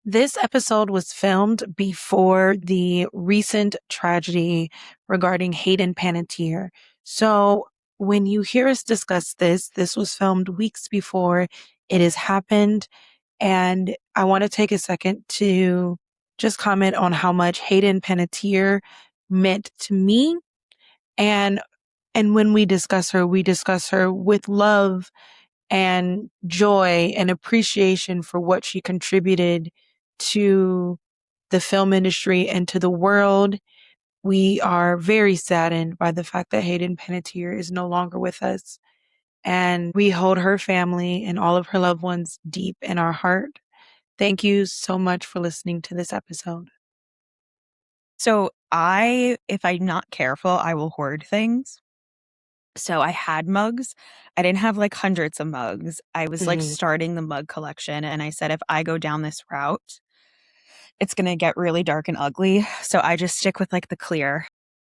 This episode was filmed before the recent tragedy regarding Hayden Panettiere. So when you hear us discuss this was filmed weeks before it has happened. And I want to take a second to just comment on how much Hayden Panettiere meant to me. And when we discuss her with love and joy and appreciation for what she contributed to the film industry and to the world. We are very saddened by the fact that Hayden Panettiere is no longer with us. And we hold her family and all of her loved ones deep in our heart. Thank you so much for listening to this episode. So if I'm not careful, I will hoard things. So I had mugs. I didn't have like hundreds of mugs. I was like starting the mug collection. And I said, if I go down this route, it's going to get really dark and ugly. So I just stick with like the clear.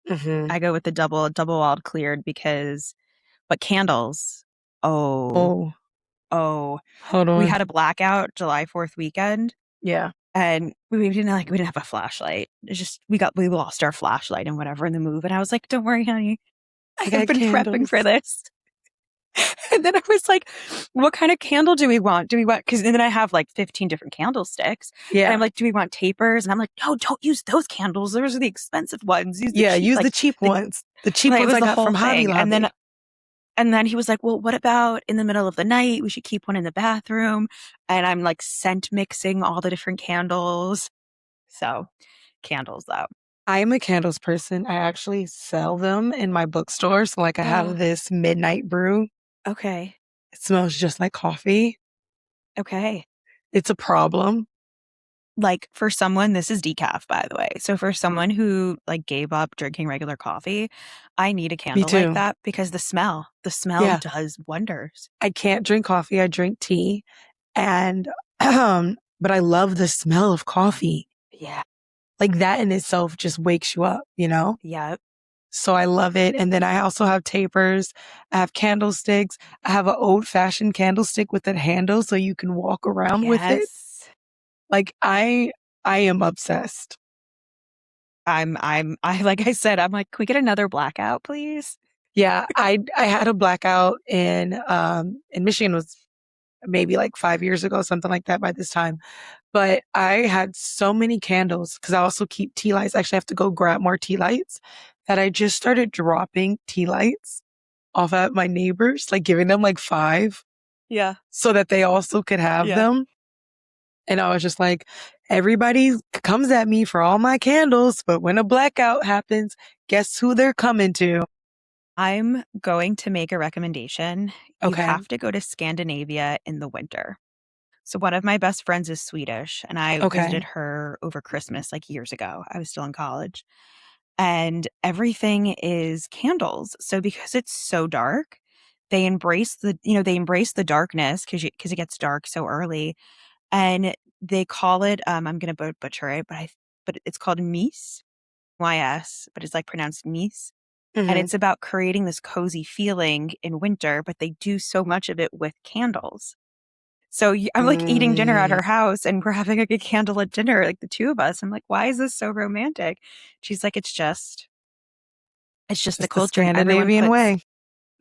I go with the double walled cleared but candles. Hold on. We had a blackout July 4th weekend. Yeah. And we didn't have a flashlight. It's just, we lost our flashlight and whatever in the move. And I was like, don't worry, honey. I've been prepping for this. And then I was like, what kind of candle do we want? Because then I have like 15 different candlesticks. Yeah. And I'm like, do we want tapers? And I'm like, no, don't use those candles. Those are the expensive ones. Use the cheap ones. The cheap ones I got from Hobby Lobby. And then he was like, well, what about in the middle of the night? We should keep one in the bathroom. And I'm like scent mixing all the different candles. So candles though. I am a candles person. I actually sell them in my bookstore. So like I have this midnight brew. Okay. It smells just like coffee. Okay. It's a problem. Like for someone, this is decaf, by the way. So for someone who like gave up drinking regular coffee, I need a candle like that because the smell does wonders. I can't drink coffee. I drink tea. And, but I love the smell of coffee. Yeah. Like that in itself just wakes you up, you know? Yep. So I love it. And then I also have tapers. I have candlesticks. I have an old-fashioned candlestick with a handle so you can walk around with it. Like I am obsessed. Like I said, I'm like, can we get another blackout, please? Yeah, I had a blackout in Michigan. Was maybe like 5 years ago, something like that by this time. But I had so many candles because I also keep tea lights. I actually have to go grab more tea lights that I just started dropping tea lights off at my neighbors, like giving them like 5. Yeah. So that they also could have them. And I was just like, everybody comes at me for all my candles, but when a blackout happens, guess who they're coming to? I'm going to make a recommendation. You have to go to Scandinavia in the winter. So one of my best friends is Swedish, and I visited her over Christmas like years ago. I was still in college. And everything is candles. So because it's so dark, they embrace the darkness because it gets dark so early. And they call it, I'm going to butcher it, but it's called Mies, Y-S, but it's like pronounced Mies. And it's about creating this cozy feeling in winter, but they do so much of it with candles. So I'm like eating dinner at her house and we're having like a candlelit dinner, like the two of us. I'm like, why is this so romantic? She's like, it's just the culture. The Scandinavian way.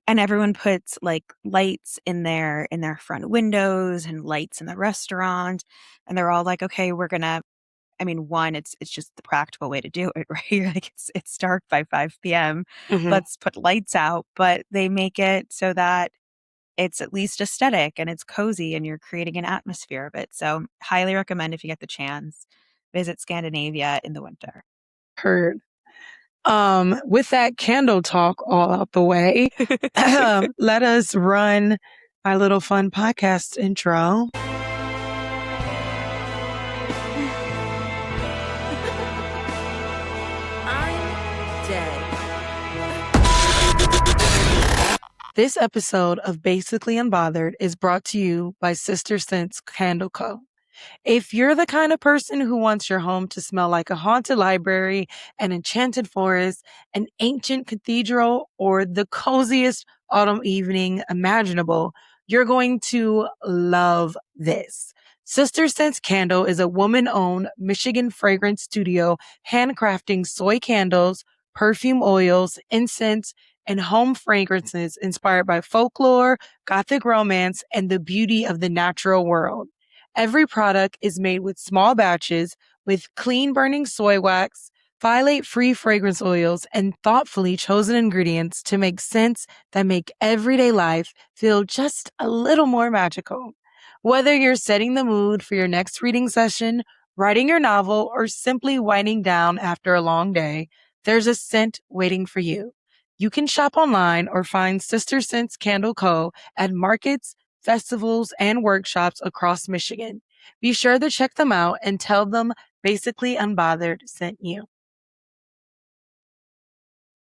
And everyone puts like lights in their front windows and lights in the restaurant. And they're all like, okay, one, it's just the practical way to do it, right? Like it's dark by 5 p.m. Let's put lights out, but they make it so that it's at least aesthetic and it's cozy and you're creating an atmosphere of it. So highly recommend if you get the chance, visit Scandinavia in the winter. Heard. With that candle talk all out the way, let us run our little fun podcast intro. This episode of Basically Unbothered is brought to you by Sister Scents Candle Co. If you're the kind of person who wants your home to smell like a haunted library, an enchanted forest, an ancient cathedral, or the coziest autumn evening imaginable, you're going to love this. Sister Sense Candle is a woman-owned Michigan fragrance studio handcrafting soy candles, perfume oils, incense, and home fragrances inspired by folklore, gothic romance, and the beauty of the natural world. Every product is made with small batches with clean burning soy wax, phthalate-free fragrance oils, and thoughtfully chosen ingredients to make scents that make everyday life feel just a little more magical. Whether you're setting the mood for your next reading session, writing your novel, or simply winding down after a long day, there's a scent waiting for you. You can shop online or find Sister Scents Candle Co. at markets, festivals, and workshops across Michigan. Be sure to check them out and tell them Basically Unbothered sent you.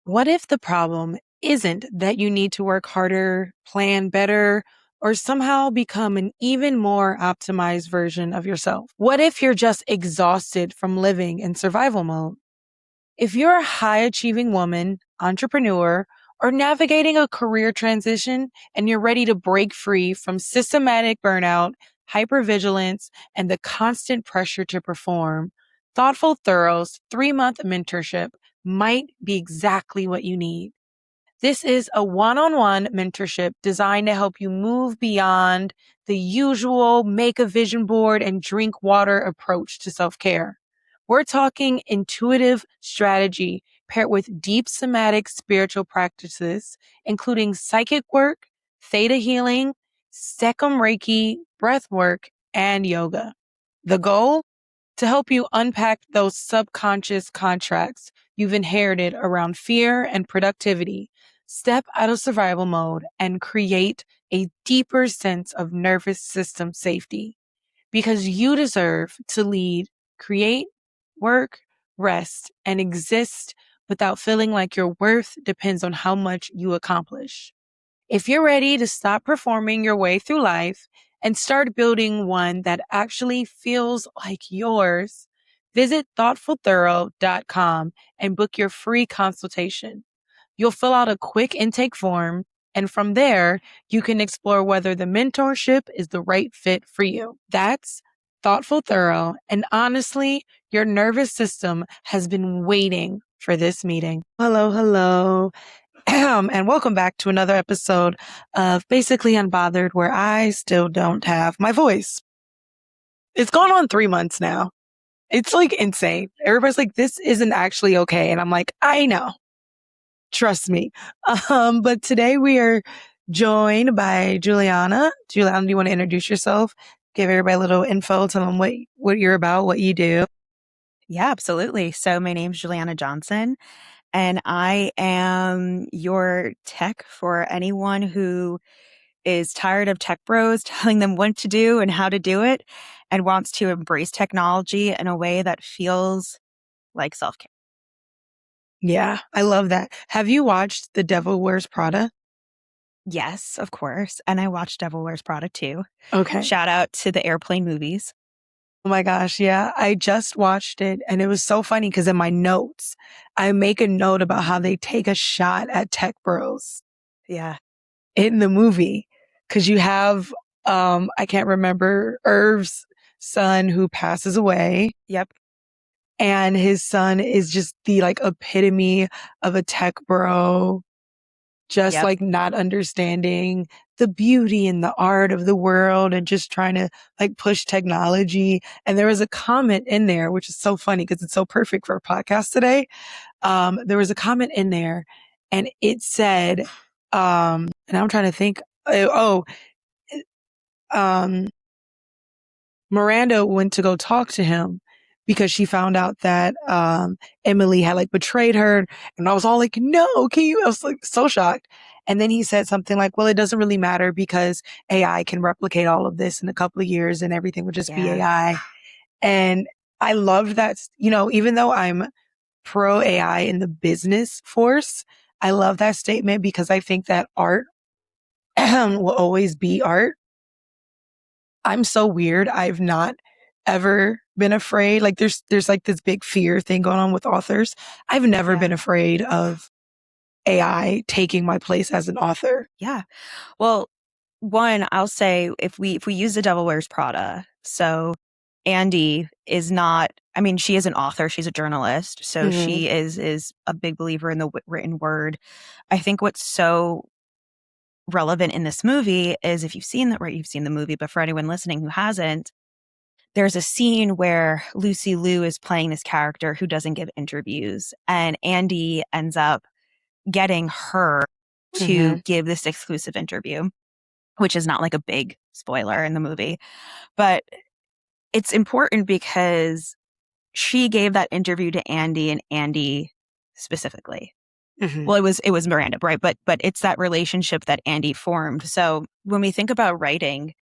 What if the problem isn't that you need to work harder, plan better, or somehow become an even more optimized version of yourself? What if you're just exhausted from living in survival mode? If you're a high achieving woman, entrepreneur, or navigating a career transition and you're ready to break free from systematic burnout, hypervigilance, and the constant pressure to perform, Thoughtful Thorough's 3-month mentorship might be exactly what you need. This is a one-on-one mentorship designed to help you move beyond the usual make a vision board and drink water approach to self-care. We're talking intuitive strategy paired with deep somatic spiritual practices, including psychic work, theta healing, Sekam Reiki, breath work, and yoga. The goal? To help you unpack those subconscious contracts you've inherited around fear and productivity, step out of survival mode, and create a deeper sense of nervous system safety. Because you deserve to lead, create, work, rest, and exist without feeling like your worth depends on how much you accomplish. If you're ready to stop performing your way through life and start building one that actually feels like yours, visit thoughtfulthorough.com and book your free consultation. You'll fill out a quick intake form, and from there, you can explore whether the mentorship is the right fit for you. That's Thoughtful Thorough, and honestly, your nervous system has been waiting for this meeting. Hello. And welcome back to another episode of Basically Unbothered, where I still don't have my voice. It's gone on 3 months now. It's like insane. Everybody's like, this isn't actually okay. And I'm like, I know. Trust me. But today we are joined by Julianna. Julianna, do you want to introduce yourself? Give everybody a little info, tell them what you're about, what you do. Yeah, absolutely. So my name's Julianna Johnson, and I am your tech for anyone who is tired of tech bros telling them what to do and how to do it and wants to embrace technology in a way that feels like self-care. Yeah, I love that. Have you watched The Devil Wears Prada? Yes, of course. And I watched Devil Wears Prada too. Okay. Shout out to the airplane movies. Oh my gosh, yeah. I just watched it and it was so funny because in my notes, I make a note about how they take a shot at tech bros. Yeah. In the movie. Cause you have, I can't remember, Irv's son who passes away. Yep. And his son is just the like epitome of a tech bro. Just like not understanding the beauty and the art of the world and just trying to like push technology. And there was a comment in there, which is so funny because it's so perfect for a podcast today. There was a comment in there and it said, and I'm trying to think, Miranda went to go talk to him because she found out that Emily had like betrayed her. And I was all like, no, I was like so shocked. And then he said something like, well, it doesn't really matter because AI can replicate all of this in a couple of years and everything would just be AI. And I loved that, even though I'm pro AI in the business force, I love that statement because I think that art will always be art. I'm so weird. I've not ever been afraid. Like there's like this big fear thing going on with authors. I've never been afraid of AI taking my place as an author. Yeah. Well, one, I'll say if we use The Devil Wears Prada, so Andy is not, I mean, she is an author, she's a journalist, so she is a big believer in the written word. I think what's so relevant in this movie is, if you've seen that, right, you've seen the movie, but for anyone listening who hasn't, there's a scene where Lucy Liu is playing this character who doesn't give interviews, and Andy ends up getting her to give this exclusive interview, which is not like a big spoiler in the movie. But it's important because she gave that interview to Andy, and Andy specifically. Well, it was Miranda, right? But it's that relationship that Andy formed. So when we think about writing,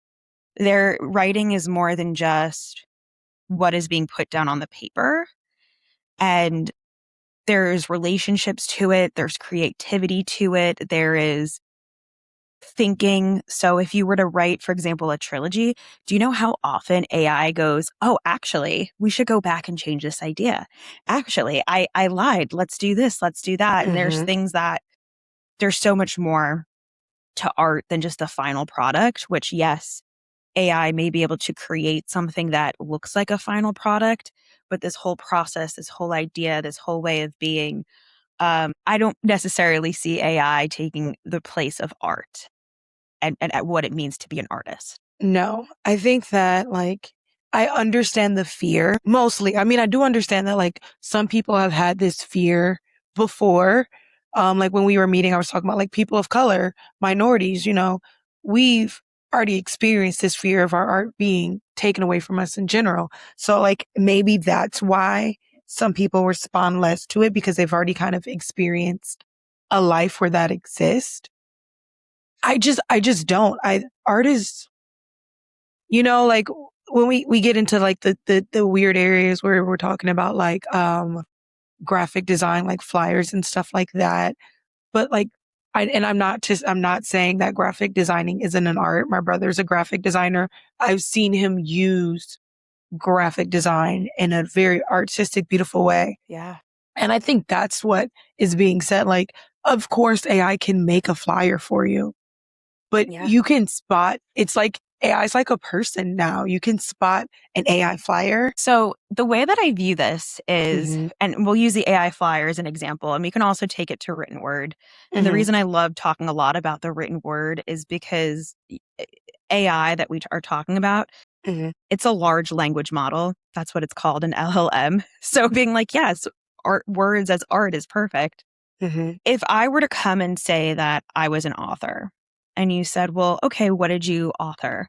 their writing is more than just what is being put down on the paper. And there's relationships to it. There's creativity to it. There is thinking. So if you were to write, for example, a trilogy, do you know how often AI goes, oh, actually, we should go back and change this idea. Actually, I lied. Let's do this. Let's do that. And there's things that there's so much more to art than just the final product, which, yes, AI may be able to create something that looks like a final product, but this whole process, this whole idea, this whole way of being, I don't necessarily see AI taking the place of art and at what it means to be an artist. No, I think that, like, I understand the fear mostly. I mean, I do understand that, like, some people have had this fear before. Like when we were meeting, I was talking about like people of color, minorities, you know, we've already experienced this fear of our art being taken away from us in general. So like maybe that's why some people respond less to it, because they've already kind of experienced a life where that exists. I just don't. Art is, you know, like when we get into like the weird areas where we're talking about like, graphic design, like flyers and stuff like that. But like, I'm not saying that graphic designing isn't an art. My brother's a graphic designer. I've seen him use graphic design in a very artistic, beautiful way. Yeah. And I think that's what is being said. Like, of course, AI can make a flyer for you, but you can spot, it's like AI is like a person now. You can spot an AI flyer. So the way that I view this is, and we'll use the AI flyer as an example, and we can also take it to written word. And the reason I love talking a lot about the written word is because AI that we are talking about, it's a large language model. That's what it's called, an LLM. So being like, yes, art words as art is perfect. If I were to come and say that I was an author, and you said, well, okay, what did you author?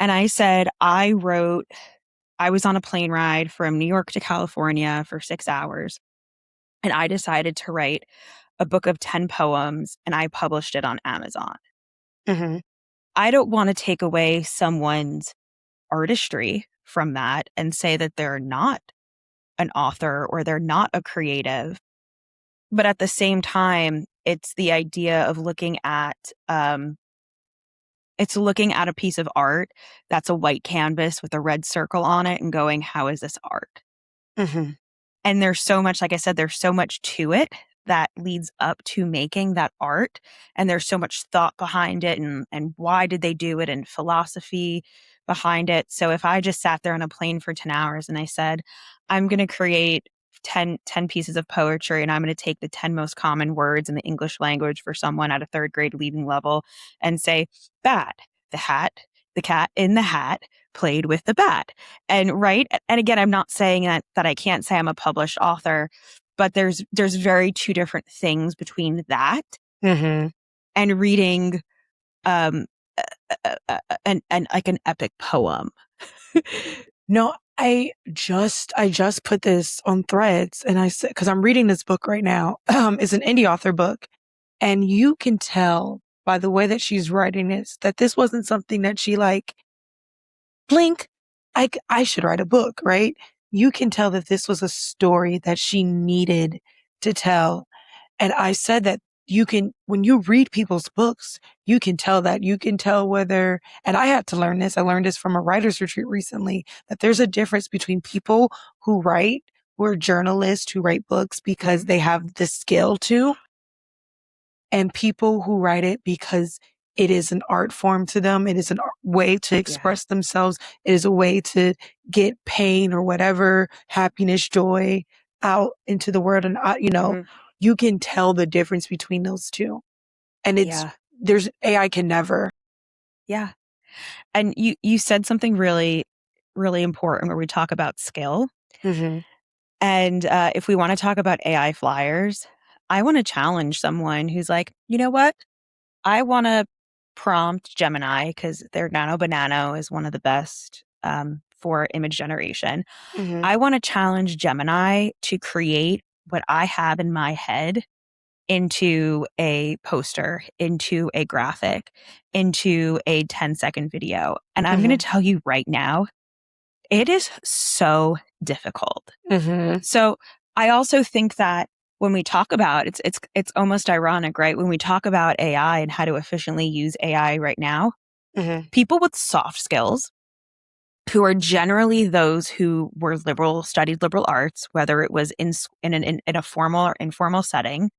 And I said, I was on a plane ride from New York to California for 6 hours, and I decided to write a book of 10 poems, and I published it on Amazon. I don't want to take away someone's artistry from that and say that they're not an author or they're not a creative. But at the same time, it's the idea of looking at it's looking at a piece of art that's a white canvas with a red circle on it and going, how is this art? And there's so much, like I said, there's so much to it that leads up to making that art. And there's so much thought behind it, and why did they do it, and philosophy behind it. So if I just sat there on a plane for 10 hours and I said, I'm going to create 10 pieces of poetry, and I'm going to take the 10 most common words in the English language for someone at a third grade reading level and say, bat, the hat, the cat in the hat played with the bat. And right. And again, I'm not saying that I can't say I'm a published author, but there's very two different things between that and reading an like an epic poem. No, I just put this on Threads, and I said, because I'm reading this book right now. It's an indie author book, and you can tell by the way that she's writing this that this wasn't something that she like, blink, I should write a book, right? You can tell that this was a story that she needed to tell. And I said that when you read people's books, you can tell whether, and I had to learn this. I learned this from a writer's retreat recently, that there's a difference between people who are journalists who write books because they have the skill to, and people who write it because it is an art form to them. It is a way to express themselves. It is a way to get pain or whatever, happiness, joy out into the world. And, you can tell the difference between those two. And AI can never. Yeah. And you said something really, really important where we talk about skill. Mm-hmm. And if we want to talk about AI flyers, I want to challenge someone who's like, you know what? I want to prompt Gemini because their Nano Banano is one of the best for image generation. Mm-hmm. I want to challenge Gemini to create what I have in my head into a poster, into a graphic, into a 10-second video. And I'm going to tell you right now, it is so difficult. Mm-hmm. So I also think that when we talk about it's almost ironic, right? When we talk about AI and how to efficiently use AI right now, people with soft skills who are generally those who were studied liberal arts, whether it was in a formal or informal setting.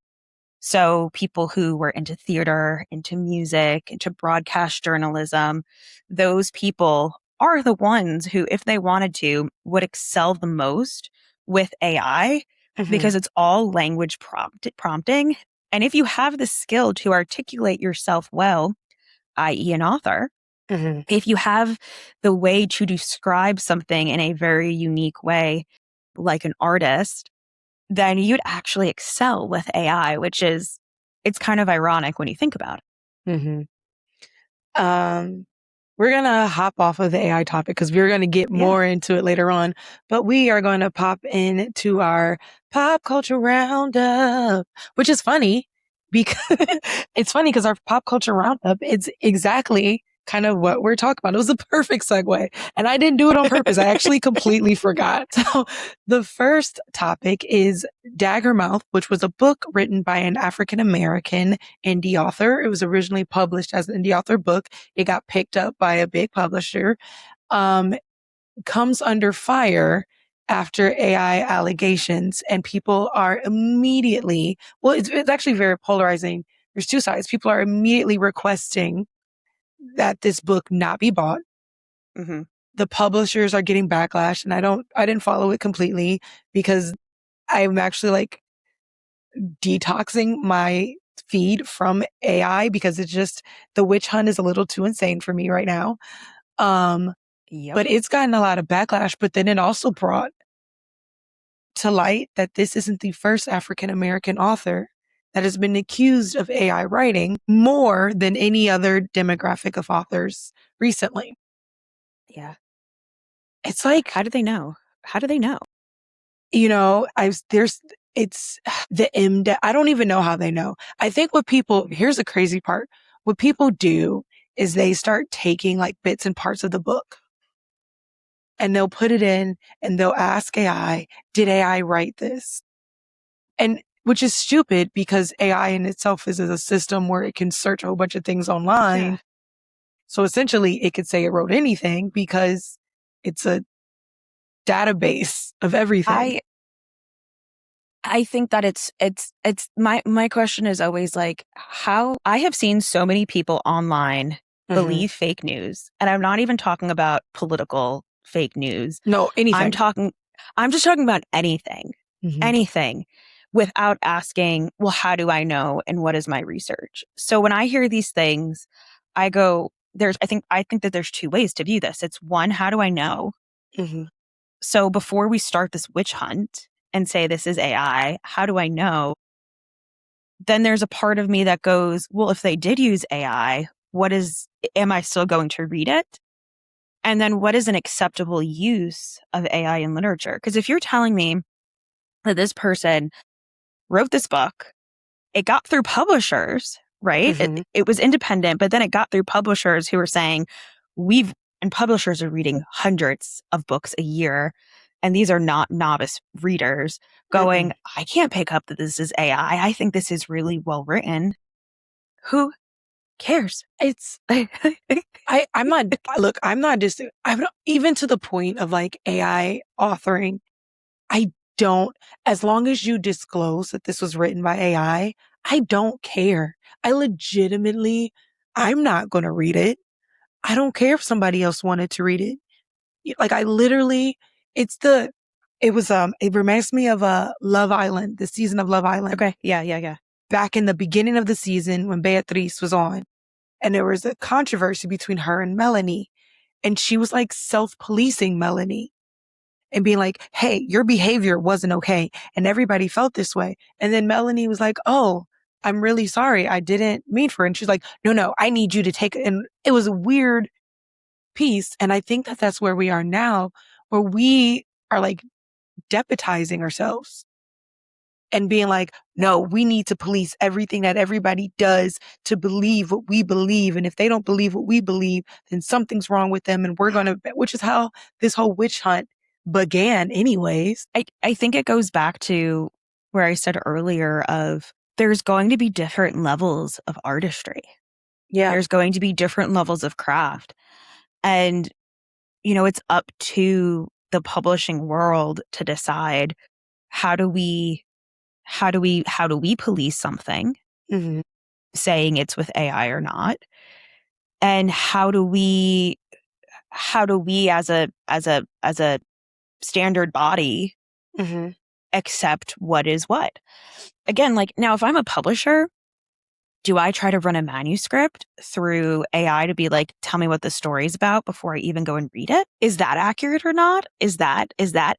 So people who were into theater, into music, into broadcast journalism, those people are the ones who, if they wanted to, would excel the most with AI because it's all language prompting. And if you have the skill to articulate yourself well, i.e. an author, if you have the way to describe something in a very unique way, like an artist, then you'd actually excel with AI, it's kind of ironic when you think about it. We're going to hop off of the AI topic because we're going to get more into it later on, but we are going to pop into our pop culture roundup, which is funny because it's funny because our pop culture roundup is exactly kind of what we're talking about. It was a perfect segue and I didn't do it on purpose. I actually completely forgot. So the first topic is Daggermouth, which was a book written by an African-American indie author. It was originally published as an indie author book. It got picked up by a big publisher. Comes under fire after AI allegations, and people are immediately, it's actually very polarizing. There's two sides. People are immediately requesting that this book not be bought. The publishers are getting backlash, and I didn't follow it completely because I'm actually like detoxing my feed from AI because it's just, the witch hunt is a little too insane for me right now. But it's gotten a lot of backlash, but then it also brought to light that this isn't the first African-American author that has been accused of AI writing more than any other demographic of authors recently. Yeah. It's like, how do they know? How do they know? It's the I don't even know how they know. I think here's the crazy part. What people do is they start taking like bits and parts of the book and they'll put it in and they'll ask AI, did AI write this? And which is stupid because AI in itself is a system where it can search a whole bunch of things online. Yeah. So essentially it could say it wrote anything because it's a database of everything. I think that it's my question is always like, how I have seen so many people online believe fake news. And I'm not even talking about political fake news. No, anything. I'm just talking about anything, anything without asking, well, how do I know? And what is my research? So when I hear these things, I go, I think that there's two ways to view this. It's one, how do I know? So before we start this witch hunt and say this is AI, how do I know? Then there's a part of me that goes, well, if they did use AI, am I still going to read it? And then what is an acceptable use of AI in literature? Because if you're telling me that this person wrote this book, it got through publishers, right? It was independent, but then it got through publishers who were saying, and publishers are reading hundreds of books a year. And these are not novice readers going, I can't pick up that this is AI. I think this is really well written. Who cares? I'm not even to the point of like AI authoring. As long as you disclose that this was written by AI, I don't care. I I'm not going to read it. I don't care if somebody else wanted to read it. Like I literally, it reminds me of Love Island, the season of Love Island. Okay. Yeah. Back in the beginning of the season when Beatrice was on, and there was a controversy between her and Melanie, and she was like self-policing Melanie and being like, hey, your behavior wasn't okay. And everybody felt this way. And then Melanie was like, oh, I'm really sorry. I didn't mean for it. And she's like, no, I need you to take it. And it was a weird piece. And I think that that's where we are now, where we are like deputizing ourselves and being like, no, we need to police everything that everybody does to believe what we believe. And if they don't believe what we believe, then something's wrong with them. And we're going to, which is how this whole witch hunt began anyways. I think it goes back to where I said earlier of there's going to be different levels of artistry. Yeah. There's going to be different levels of craft. And, it's up to the publishing world to decide how do we police something, mm-hmm. saying it's with AI or not, and how do we as a standard body Mm-hmm. accept what is what. Again, like now, if I'm a publisher, do I try to run a manuscript through AI to be like, tell me what the story's about before I even go and read it? Is that accurate or not? Is that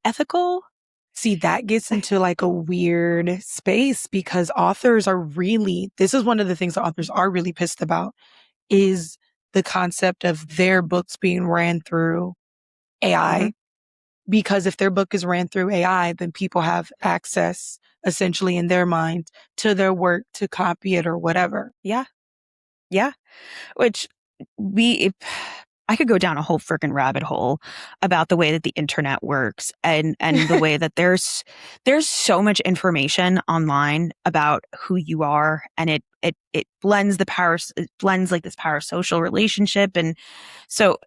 ethical? See, that gets into like a weird space because authors are really, this is one of the things that authors are really pissed about is the concept of their books being ran through AI. Mm-hmm. Because if their book is ran through AI, then people have access essentially in their mind to their work to copy it or whatever. Yeah. Which I could go down a whole freaking rabbit hole about the way that the internet works and the way that there's so much information online about who you are, and it blends like this parasocial relationship. And so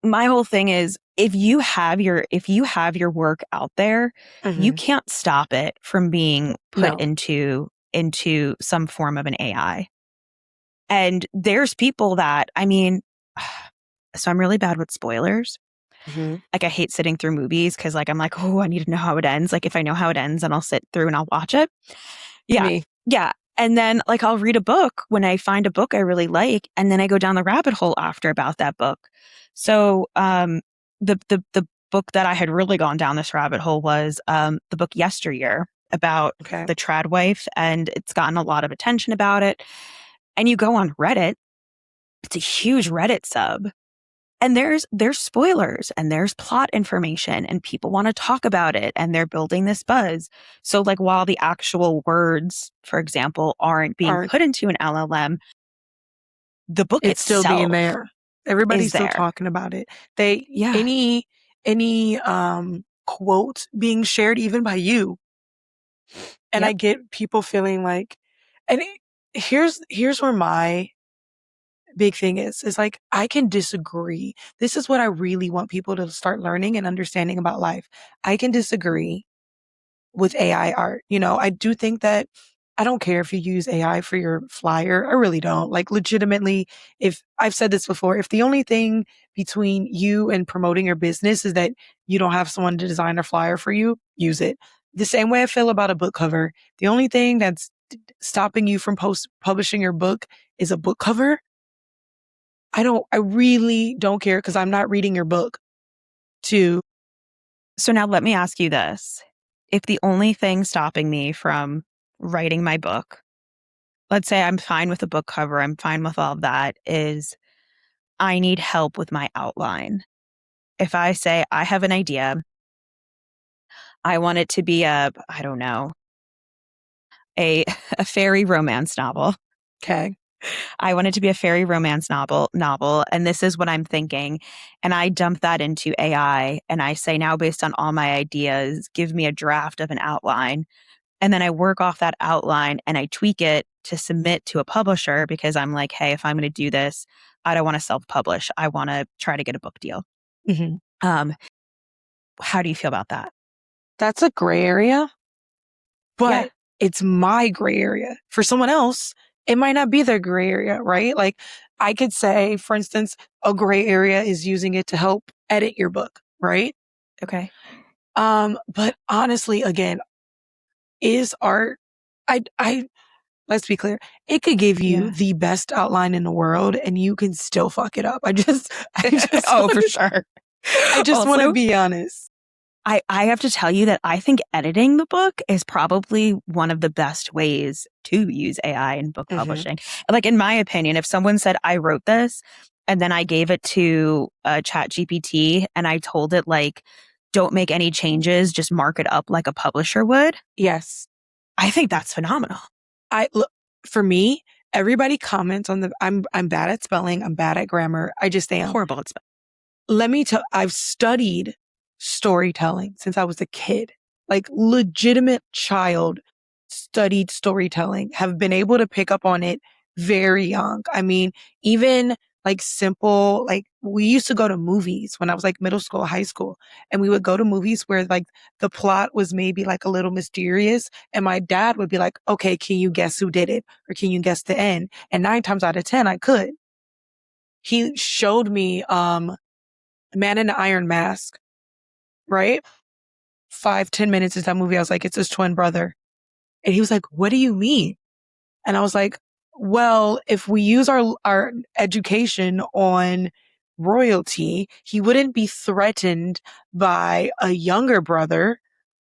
my whole thing is if you have your work out there, mm-hmm. you can't stop it from being put into some form of an AI. And there's people that, so I'm really bad with spoilers. Mm-hmm. Like I hate sitting through movies because like I'm like, oh, I need to know how it ends. Like if I know how it ends, then I'll sit through and I'll watch it. Yeah. Me. Yeah. And then like I'll read a book when I find a book I really like, and then I go down the rabbit hole after about that book. So the book that I had really gone down this rabbit hole was the book Yesteryear about the trad wife, and it's gotten a lot of attention about it. And you go on Reddit, it's a huge Reddit sub. And there's spoilers and there's plot information and people want to talk about it and they're building this buzz. So like while the actual words, for example, aren't being put into an LLM, the book it's itself still being there. Everybody's still talking about it. Any quote being shared even by you. And I get people feeling like, and here's where my big thing is like, I can disagree. This is what I really want people to start learning and understanding about life. I can disagree with AI art. I do think that I don't care if you use AI for your flyer. I really don't. Like legitimately, if I've said this before, if the only thing between you and promoting your business is that you don't have someone to design a flyer for you, use it. The same way I feel about a book cover. The only thing that's stopping you from publishing your book is a book cover. I really don't care because I'm not reading your book too. So now let me ask you this. If the only thing stopping me from writing my book, let's say I'm fine with the book cover, I'm fine with all of that, is I need help with my outline. If I say I have an idea, I want it to be a fairy romance novel. Okay. I want it to be a fairy romance novel, and this is what I'm thinking. And I dump that into AI and I say, now based on all my ideas, give me a draft of an outline. And then I work off that outline and I tweak it to submit to a publisher because I'm like, hey, if I'm going to do this, I don't want to self-publish. I want to try to get a book deal. Mm-hmm. How do you feel about that? That's a gray area, but it's my gray area. For someone else, it might not be their gray area, right? Like I could say, for instance, a gray area is using it to help edit your book, right? Okay. But honestly, again, is art, I, let's be clear. It could give you the best outline in the world and you can still fuck it up. I just for sure. I just want to be honest. I have to tell you that I think editing the book is probably one of the best ways to use AI in book publishing. Like, in my opinion, if someone said, I wrote this and then I gave it to ChatGPT and I told it, like, don't make any changes, just mark it up like a publisher would. Yes. I think that's phenomenal. Look, for me, everybody comments on I'm bad at spelling. I'm bad at grammar. I just am. Horrible at spelling. Let me tell, I've studied storytelling since I was a kid, like legitimate child studied storytelling, have been able to pick up on it very young. I mean, even like simple, like we used to go to movies when I was like middle school, high school, and we would go to movies where like the plot was maybe like a little mysterious. And my dad would be like, okay, can you guess who did it? Or can you guess the end? And 9 times out of 10, I could. He showed me, Man in the Iron Mask, right? 5-10 minutes into that movie, I was like, it's his twin brother. And he was like, what do you mean? And I was like, well, if we use our education on royalty, he wouldn't be threatened by a younger brother.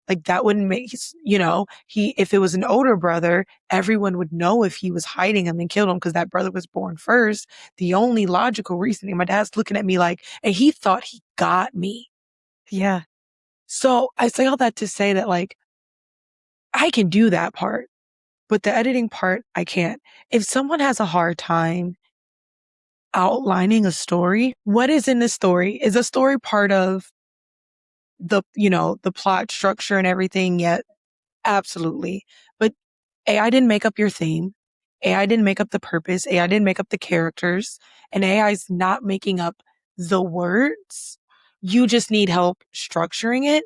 Like that wouldn't make, if it was an older brother, everyone would know if he was hiding him and killed him because that brother was born first. The only logical reasoning, my dad's looking at me like, and he thought he got me. Yeah. So I say all that to say that like, I can do that part, but the editing part, I can't. If someone has a hard time outlining a story, what is in the story? Is a story part of the plot structure and everything yet? Absolutely. But AI didn't make up your theme. AI didn't make up the purpose. AI didn't make up the characters, and AI is not making up the words. You just need help structuring it.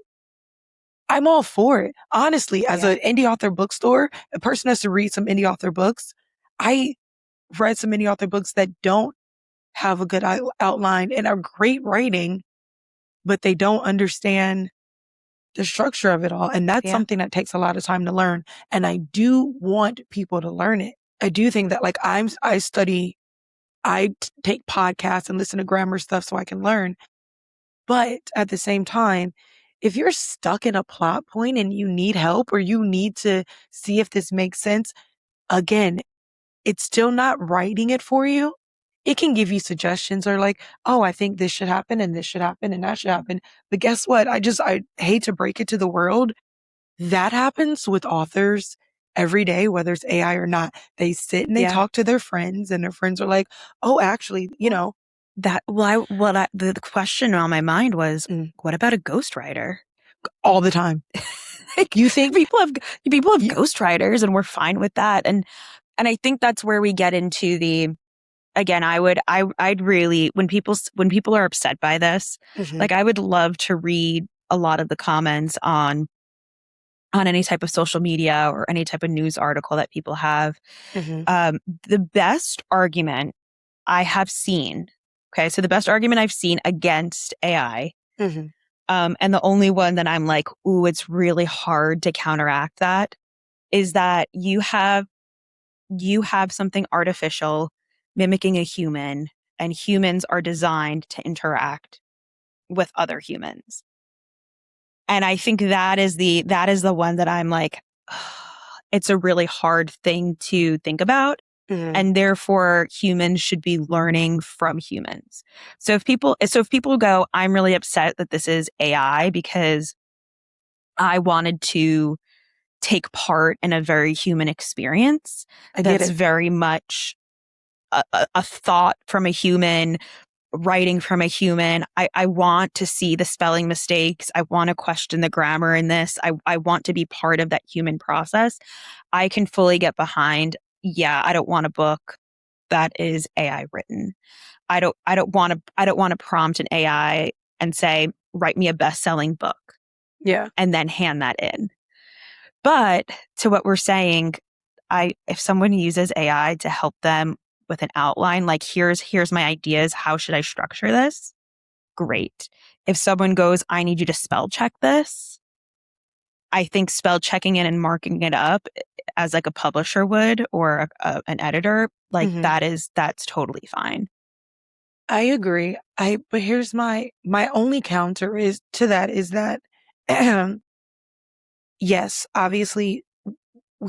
I'm all for it. Honestly, as an indie author bookstore, a person has to read some indie author books. I read some indie author books that don't have a good outline and are great writing, but they don't understand the structure of it all. And that's something that takes a lot of time to learn. And I do want people to learn it. I do think that like I take podcasts and listen to grammar stuff so I can learn. But at the same time, if you're stuck in a plot point and you need help or you need to see if this makes sense, again, it's still not writing it for you. It can give you suggestions or like, oh, I think this should happen and this should happen and that should happen. But guess what? I hate to break it to the world. That happens with authors every day, whether it's AI or not. They sit and they talk to their friends and their friends are like, oh, actually, the question on my mind was, what about a ghostwriter? All the time. Like, you think people have ghostwriters and we're fine with that. And I think that's where we get into again, I'd really, when people are upset by this, like I would love to read a lot of the comments on any type of social media or any type of news article that people have. The best argument I have seen, so the best argument I've seen against AI, and the only one that I'm like, ooh, it's really hard to counteract that, is that you have something artificial mimicking a human, and humans are designed to interact with other humans. And I think that is the one that I'm like, it's a really hard thing to think about. And therefore humans should be learning from humans. So if people go, I'm really upset that this is AI because I wanted to take part in a very human experience. That's very much a thought from a human, writing from a human. I want to see the spelling mistakes. I want to question the grammar in this. I want to be part of that human process. I can fully get behind, I don't want a book that is AI written. I don't want to prompt an AI and say, write me a best-selling book. Yeah. And then hand that in. But to what we're saying, if someone uses AI to help them with an outline, like here's my ideas, how should I structure this? Great. If someone goes, I need you to spell check this, I think spell checking it and marking it up as like a publisher would or an editor, like that's totally fine. I agree. But here's my only counter is to that is that yes, obviously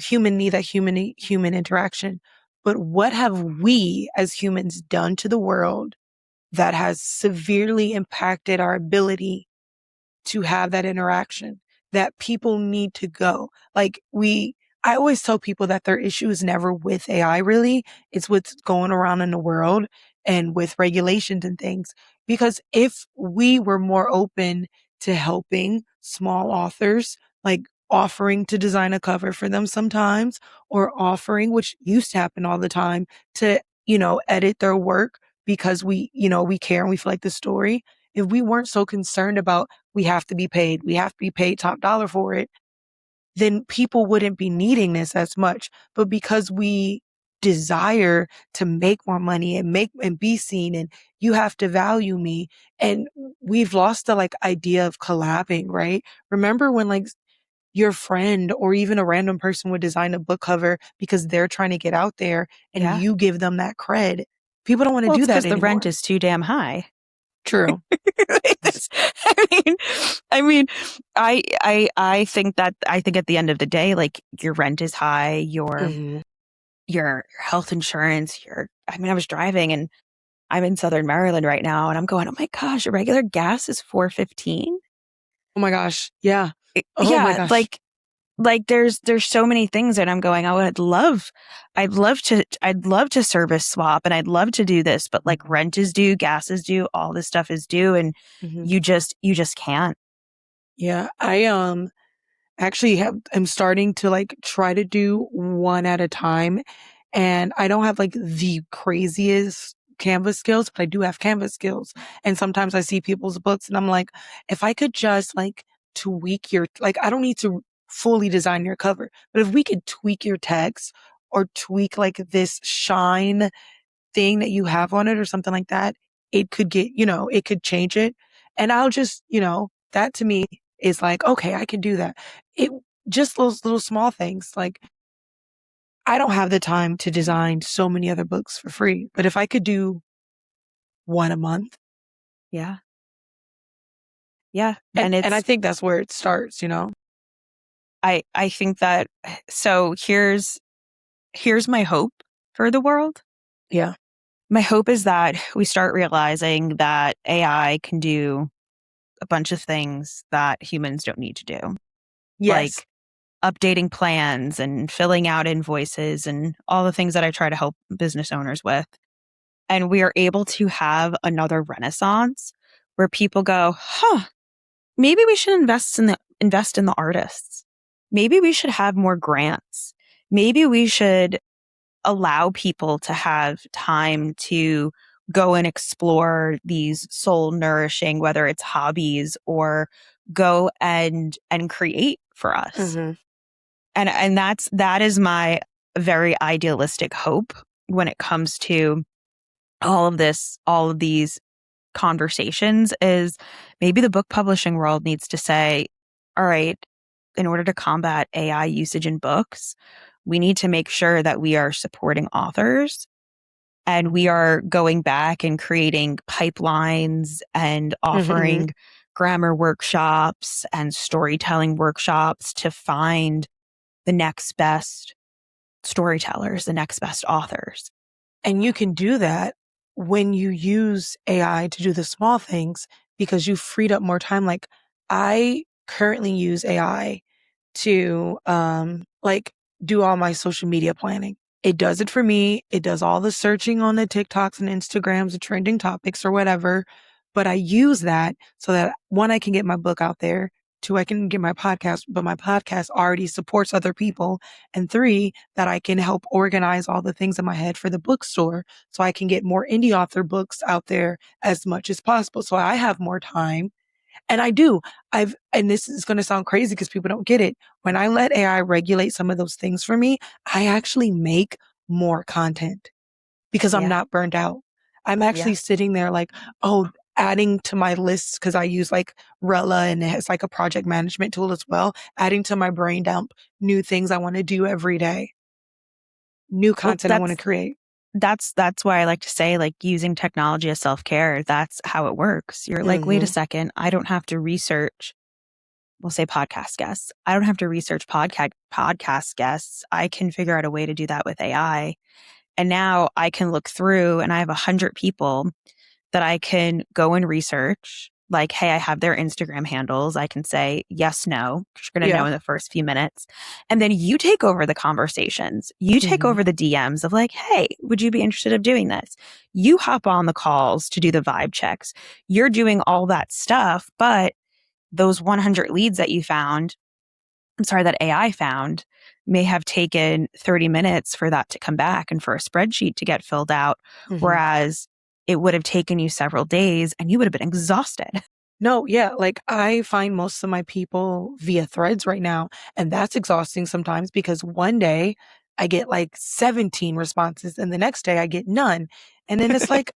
human need that human interaction, but what have we as humans done to the world that has severely impacted our ability to have that interaction that people need to go? Like I always tell people that their issue is never with AI really. It's what's going around in the world and with regulations and things. Because if we were more open to helping small authors, like offering to design a cover for them sometimes, or offering, which used to happen all the time, to, edit their work because we care and we feel like the story. If we weren't so concerned about we have to be paid top dollar for it, then people wouldn't be needing this as much. But because we desire to make more money and be seen and you have to value me, and we've lost the idea of collabing, right? Remember when your friend or even a random person would design a book cover because they're trying to get out there and you give them that cred. People don't want to do that anymore. Because the rent is too damn high. True. I think at the end of the day, like your rent is high, your health insurance, I was driving and I'm in Southern Maryland right now and I'm going, oh my gosh, regular gas is $4.15. Oh my gosh. Yeah. My gosh. Like there's so many things that I'm going, oh, I'd love to service swap and I'd love to do this, but like rent is due, gas is due, all this stuff is due. And you just can't. Yeah. I actually I'm starting to try to do one at a time, and I don't have the craziest Canvas skills, but I do have Canvas skills. And sometimes I see people's books and I'm like, if I could just tweak your, I don't need to fully design your cover, but if we could tweak your text or tweak this shine thing that you have on it or something like that, it could get, it could change it. And I'll just, that to me is okay, I can do that. It just those little small things. I don't have the time to design so many other books for free, but if I could do one a month. Yeah. Yeah. And I think that's where it starts, I think that, so here's my hope for the world. Yeah. My hope is that we start realizing that AI can do a bunch of things that humans don't need to do. Yes. Like updating plans and filling out invoices and all the things that I try to help business owners with. And we are able to have another renaissance where people go, maybe we should invest in the artists. Maybe we should have more grants. Maybe we should allow people to have time to go and explore these soul nourishing, whether it's hobbies or go and create for us. And that is my very idealistic hope when it comes to all of these conversations, is maybe the book publishing world needs to say, all right, in order to combat AI usage in books, we need to make sure that we are supporting authors and we are going back and creating pipelines and offering grammar workshops and storytelling workshops to find the next best storytellers, the next best authors. And you can do that when you use AI to do the small things because you freed up more time. I currently use AI to do all my social media planning. It does it for me. It does all the searching on the TikToks and Instagrams, the trending topics or whatever. But I use that so that one, I can get my book out there. Two, I can get my podcast, but my podcast already supports other people. And three, that I can help organize all the things in my head for the bookstore so I can get more indie author books out there as much as possible. So I have more time. And I do. And this is going to sound crazy because people don't get it. When I let AI regulate some of those things for me, I actually make more content because I'm not burned out. I'm actually sitting there like, oh, adding to my lists because I use like Rella and it's like a project management tool as well, adding to my brain dump new things I want to do every day, new content I want to create. That's why I like to say, like, using technology as self-care, that's how it works. You're like, wait a second, I don't have to research, we'll say podcast guests. I don't have to research podcast guests. I can figure out a way to do that with AI. And now I can look through and I have 100 people that I can go and research. Like, hey, I have their Instagram handles. I can say yes, no, because you're going to know in the first few minutes. And then you take over the conversations. You take over the DMs of like, hey, would you be interested in doing this? You hop on the calls to do the vibe checks. You're doing all that stuff, but those 100 leads that you found, that AI found, may have taken 30 minutes for that to come back and for a spreadsheet to get filled out. Whereas it would have taken you several days and you would have been exhausted. No, yeah. Like I find most of my people via threads right now, and that's exhausting sometimes because one day I get like 17 responses and the next day I get none. And then it's like,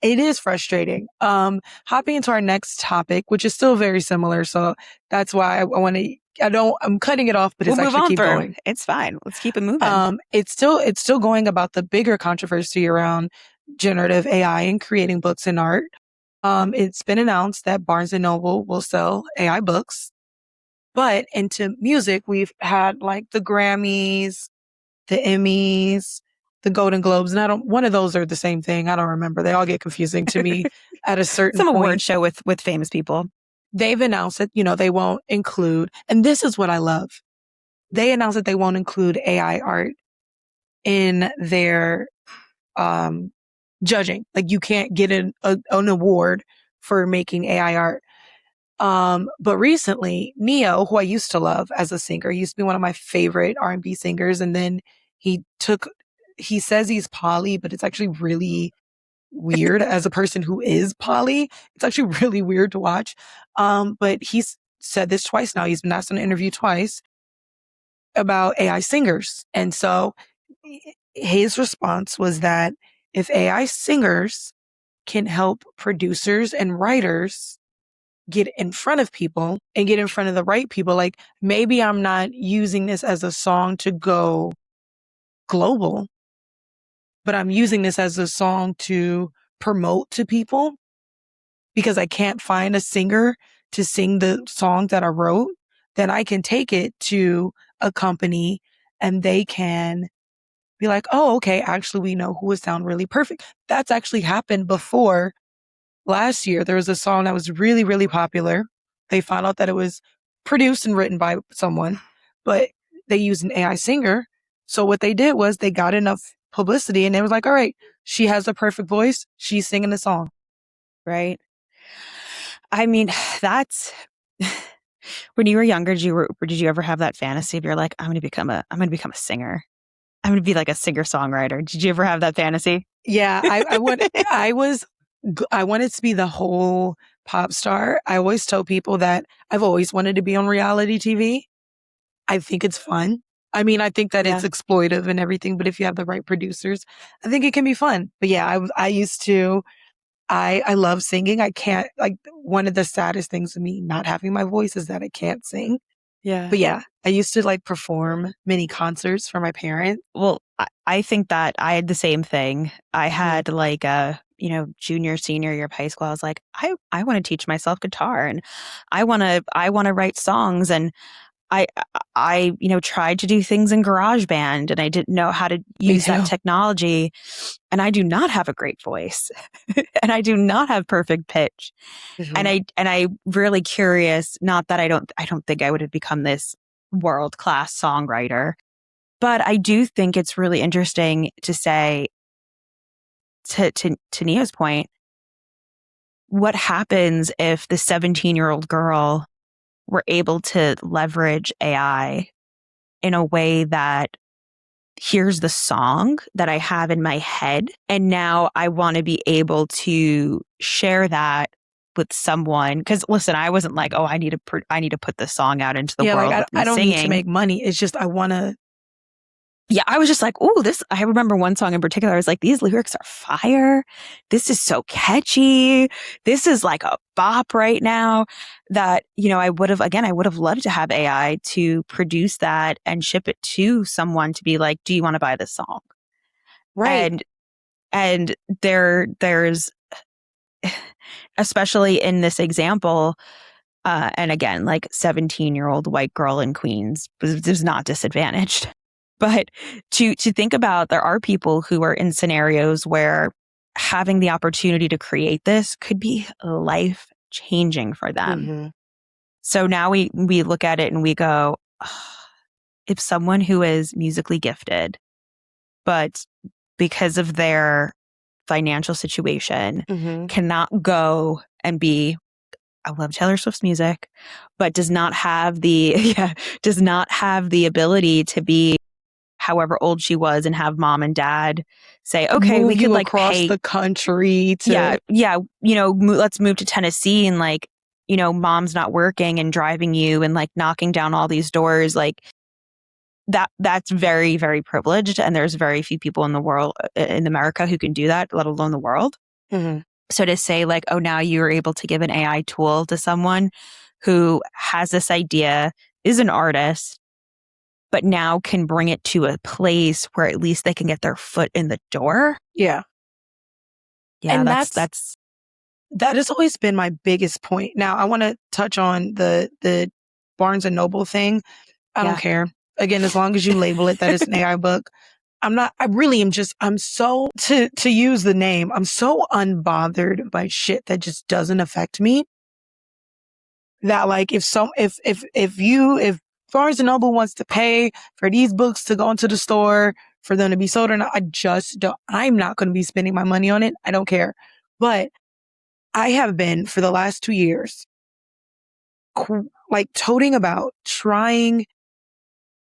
it is frustrating. Hopping into our next topic, which is still very similar. So that's why I'm cutting it off, but it's actually keep going. It's fine. Let's keep it moving. It's still going about the bigger controversy around generative AI and creating books and art. It's been announced that Barnes and Noble will sell AI books, but into music, we've had like the Grammys, the Emmys, the Golden Globes, and one of those are the same thing. I don't remember. They all get confusing to me at a certain point. Some award show with famous people. They've announced that, they won't include, and this is what I love. They announced that they won't include AI art in their, judging. Like you can't get an award for making AI art. But recently, Neo, who I used to love as a singer, he used to be one of my favorite R&B singers. And then he says he's poly, but it's actually really weird as a person who is poly. It's actually really weird to watch. But he's said this twice now. He's been asked in an interview twice about AI singers. And so his response was that if AI singers can help producers and writers get in front of people and get in front of the right people, like maybe I'm not using this as a song to go global, but I'm using this as a song to promote to people because I can't find a singer to sing the song that I wrote, then I can take it to a company and they can be like, oh, okay, actually, we know who would sound really perfect. That's actually happened before. Last year, there was a song that was really, really popular. They found out that it was produced and written by someone, but they used an AI singer. So what they did was they got enough publicity and they was like, all right, she has the perfect voice. She's singing the song. Right. I mean, that's when you were younger, did you ever have that fantasy of you're like, I'm going to become a singer. I'm going to be like a singer-songwriter. Did you ever have that fantasy? Yeah, I wanted to be the whole pop star. I always tell people that I've always wanted to be on reality TV. I think it's fun. I mean, I think that it's exploitive and everything, but if you have the right producers, I think it can be fun. But yeah, I love singing. I can't, like, one of the saddest things of me not having my voice is that I can't sing. Yeah. But yeah, I used to like perform mini concerts for my parents. Well, I think that I had the same thing. I had like a, junior, senior year of high school. I was like, I want to teach myself guitar and I want to write songs. And I tried to do things in GarageBand and I didn't know how to use that technology. And I do not have a great voice and I do not have perfect pitch. Mm-hmm. And I really curious, not that I don't think I would have become this world-class songwriter, but I do think it's really interesting to say to Nia's point, what happens if the 17-year-old girl were able to leverage AI in a way that here's the song that I have in my head. And now I want to be able to share that with someone, because listen, I wasn't like, oh, I need to put this song out into the world. Like, I don't need to make money. It's just I want to. Yeah, I was just like, oh, this. I remember one song in particular. I was like, these lyrics are fire. This is so catchy. This is like a bop right now. That, I would have loved to have AI to produce that and ship it to someone to be like, do you want to buy this song? Right. And there's, especially in this example, and again, like 17-year-old white girl in Queens was not disadvantaged. But to think about, there are people who are in scenarios where having the opportunity to create this could be life changing for them. Mm-hmm. So now we look at it and we go, oh, if someone who is musically gifted, but because of their financial situation cannot go and be, I love Taylor Swift's music, but does not have the ability to be however old she was and have mom and dad say, okay, move we could like across the country to let's move to Tennessee, and like, mom's not working and driving you and like knocking down all these doors, like that's very, very privileged. And there's very few people in the world, in America, who can do that, let alone the world. Mm-hmm. So to say like, oh, now you're able to give an AI tool to someone who has this idea, is an artist, but now can bring it to a place where at least they can get their foot in the door. Yeah. Yeah, and that has always been my biggest point. Now, I want to touch on the Barnes and Noble thing. I don't care. Again, as long as you label it that it's an AI book. I'm so, to use the name, I'm so unbothered by shit that just doesn't affect me. That like, if Barnes and Noble wants to pay for these books to go into the store for them to be sold or not, I'm not going to be spending my money on it. I don't care. But I have been for the last 2 years, like toting about trying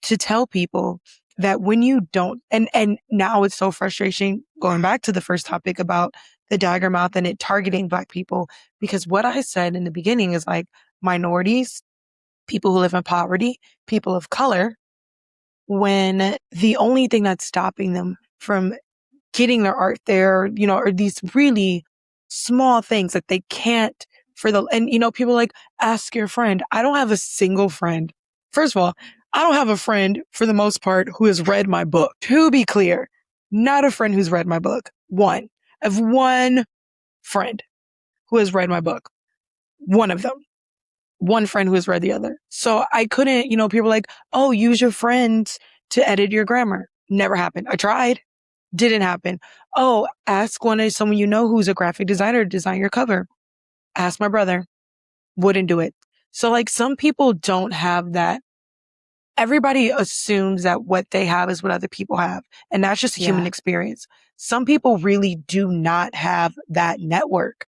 to tell people that when you don't, and now it's so frustrating going back to the first topic about the dagger mouth and it targeting Black people, because what I said in the beginning is like minorities, people who live in poverty, people of color, when the only thing that's stopping them from getting their art there, are these really small things that they can't people like, ask your friend. I don't have a single friend. First of all, I don't have a friend for the most part who has read my book. To be clear, not a friend who's read my book. I have one friend who has read my book. One of them. One friend who has read the other. So I couldn't, people are like, oh, use your friends to edit your grammar. Never happened. I tried. Didn't happen. Oh, ask someone who's a graphic designer to design your cover. Ask my brother. Wouldn't do it. So like some people don't have that. Everybody assumes that what they have is what other people have. And that's just a human experience. Some people really do not have that network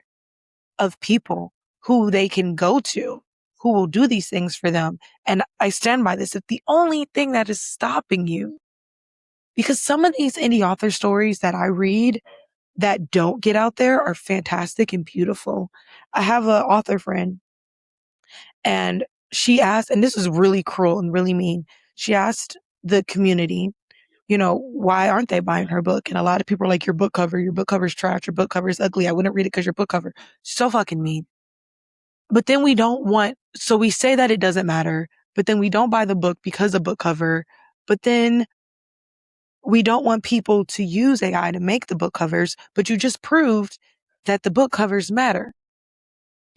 of people who they can go to, who will do these things for them. And I stand by this. If the only thing that is stopping you, because some of these indie author stories that I read that don't get out there are fantastic and beautiful. I have an author friend and she asked, and this is really cruel and really mean. She asked the community, why aren't they buying her book? And a lot of people are like, your book cover's trash, your book cover is ugly. I wouldn't read it because your book cover. So fucking mean. But then so we say that it doesn't matter, but then we don't buy the book because of book cover. But then we don't want people to use AI to make the book covers, but you just proved that the book covers matter.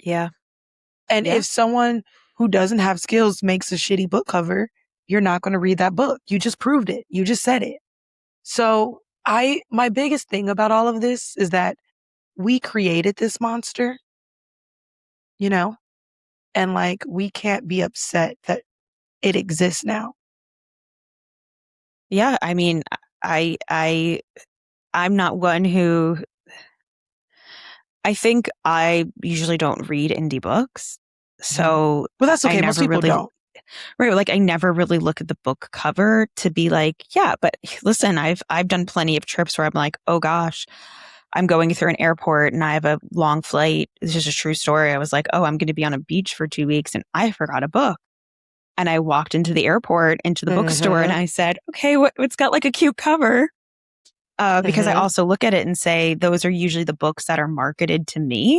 Yeah. And if someone who doesn't have skills makes a shitty book cover, you're not going to read that book. You just proved it. You just said it. So my biggest thing about all of this is that we created this monster, and like, we can't be upset that it exists now. Yeah. I mean, I'm not one who, I think I usually don't read indie books. So, well, that's okay. Most people don't. Right. Like I never really look at the book cover to be like, yeah, but listen, I've done plenty of trips where I'm like, oh gosh, I'm going through an airport and I have a long flight. This is a true story. I was like, oh, I'm going to be on a beach for 2 weeks and I forgot a book. And I walked into the airport, into the bookstore, and I said, okay, it's got like a cute cover. Because I also look at it and say, those are usually the books that are marketed to me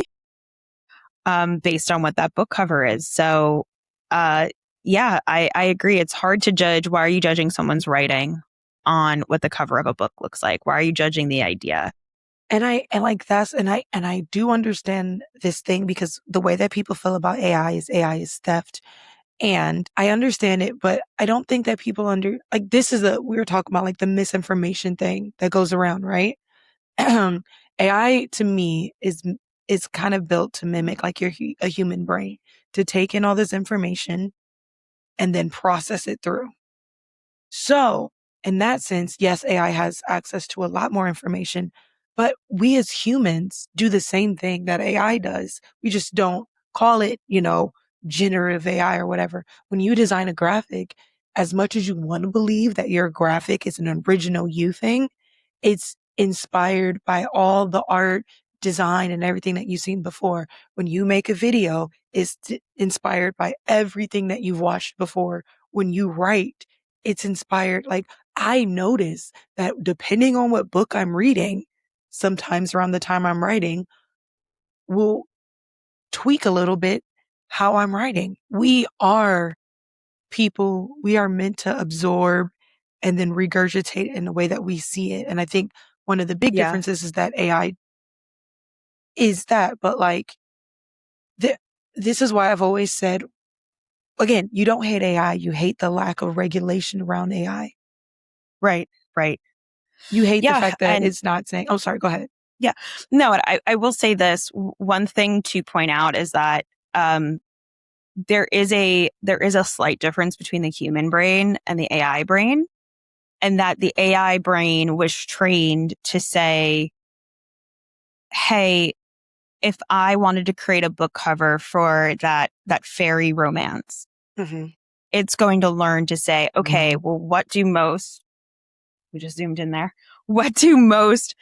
based on what that book cover is. So, yeah, I agree. It's hard to judge. Why are you judging someone's writing on what the cover of a book looks like? Why are you judging the idea? And I do understand this thing because the way that people feel about AI is theft. And I understand it, but I don't think that people we were talking about like the misinformation thing that goes around, right? AI to me is kind of built to mimic like a human brain, to take in all this information and then process it through. So in that sense, yes, AI has access to a lot more information, but we as humans do the same thing that AI does. We just don't call it, generative AI or whatever. When you design a graphic, as much as you want to believe that your graphic is an original you thing, it's inspired by all the art, design, and everything that you've seen before. When you make a video, it's inspired by everything that you've watched before. When you write, it's inspired. Like, I notice that depending on what book I'm reading, sometimes around the time I'm writing, will tweak a little bit how I'm writing. We are people, we are meant to absorb and then regurgitate in the way that we see it. And I think one of the big differences is that AI is that, but like, this is why I've always said, again, you don't hate AI, you hate the lack of regulation around AI. Right, right. You hate the fact that it's not saying, oh, sorry, go ahead. Yeah. No, I will say this. One thing to point out is that there is a slight difference between the human brain and the AI brain, and that the AI brain was trained to say, hey, if I wanted to create a book cover for that fairy romance, it's going to learn to say, okay, well, we just zoomed in there. What do most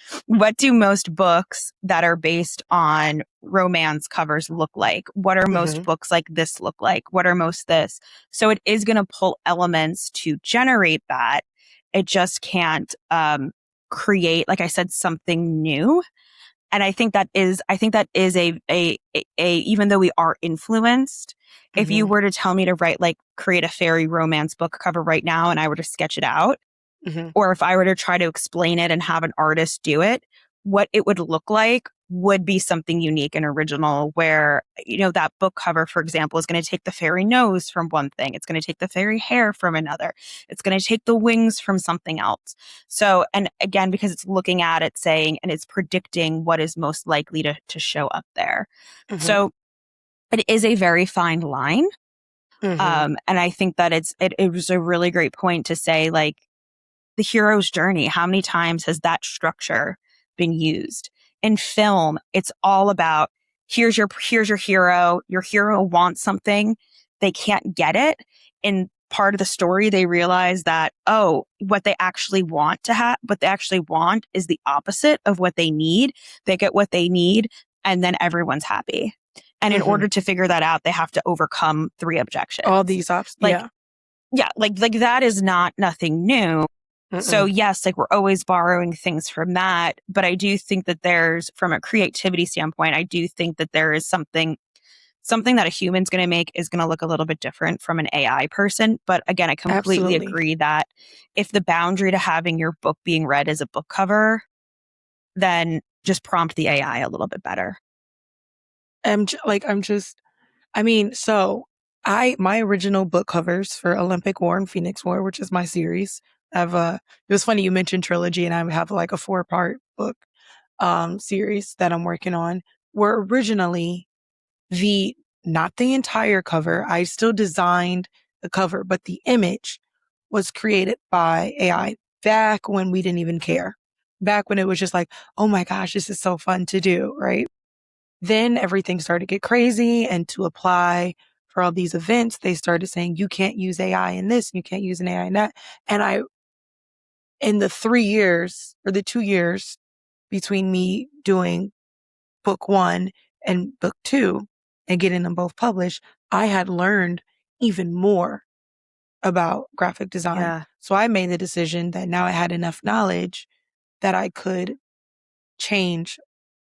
books that are based on romance covers look like? What are most books like this look like? What are most this? So it is going to pull elements to generate that. It just can't create, like I said, something new. And I think that is a even though we are influenced, if you were to tell me to create a fairy romance book cover right now and I were to sketch it out, or if I were to try to explain it and have an artist do it, what it would look like would be something unique and original where, that book cover, for example, is going to take the fairy nose from one thing. It's going to take the fairy hair from another. It's going to take the wings from something else. So, and again, because it's looking at it saying, and it's predicting what is most likely to show up there. So it is a very fine line. And I think that it was a really great point to say, like, the hero's journey. How many times has that structure been used? In film, it's all about here's your hero. Your hero wants something. They can't get it. In part of the story, they realize that, what they actually want is the opposite of what they need. They get what they need, and then everyone's happy. And in order to figure that out, they have to overcome 3 objections. All these obstacles. Yeah, like that is nothing new. So yes, like we're always borrowing things from that. But I do think that from a creativity standpoint, I do think that there is something that a human's going to make is going to look a little bit different from an AI person. But again, I completely agree that if the boundary to having your book being read as a book cover, then just prompt the AI a little bit better. My original book covers for Olympic War and Phoenix War, which is my series, it was funny you mentioned trilogy, and I have like a 4-part book series that I'm working on, were originally not the entire cover. I still designed the cover, but the image was created by AI back when we didn't even care. Back when it was just like, oh my gosh, this is so fun to do, right? Then everything started to get crazy, and to apply for all these events, they started saying, you can't use AI in this, you can't use an AI in that. And in the 3 years or the 2 years between me doing book 1 and book 2 and getting them both published, I had learned even more about graphic design. Yeah. So I made the decision that now I had enough knowledge that I could change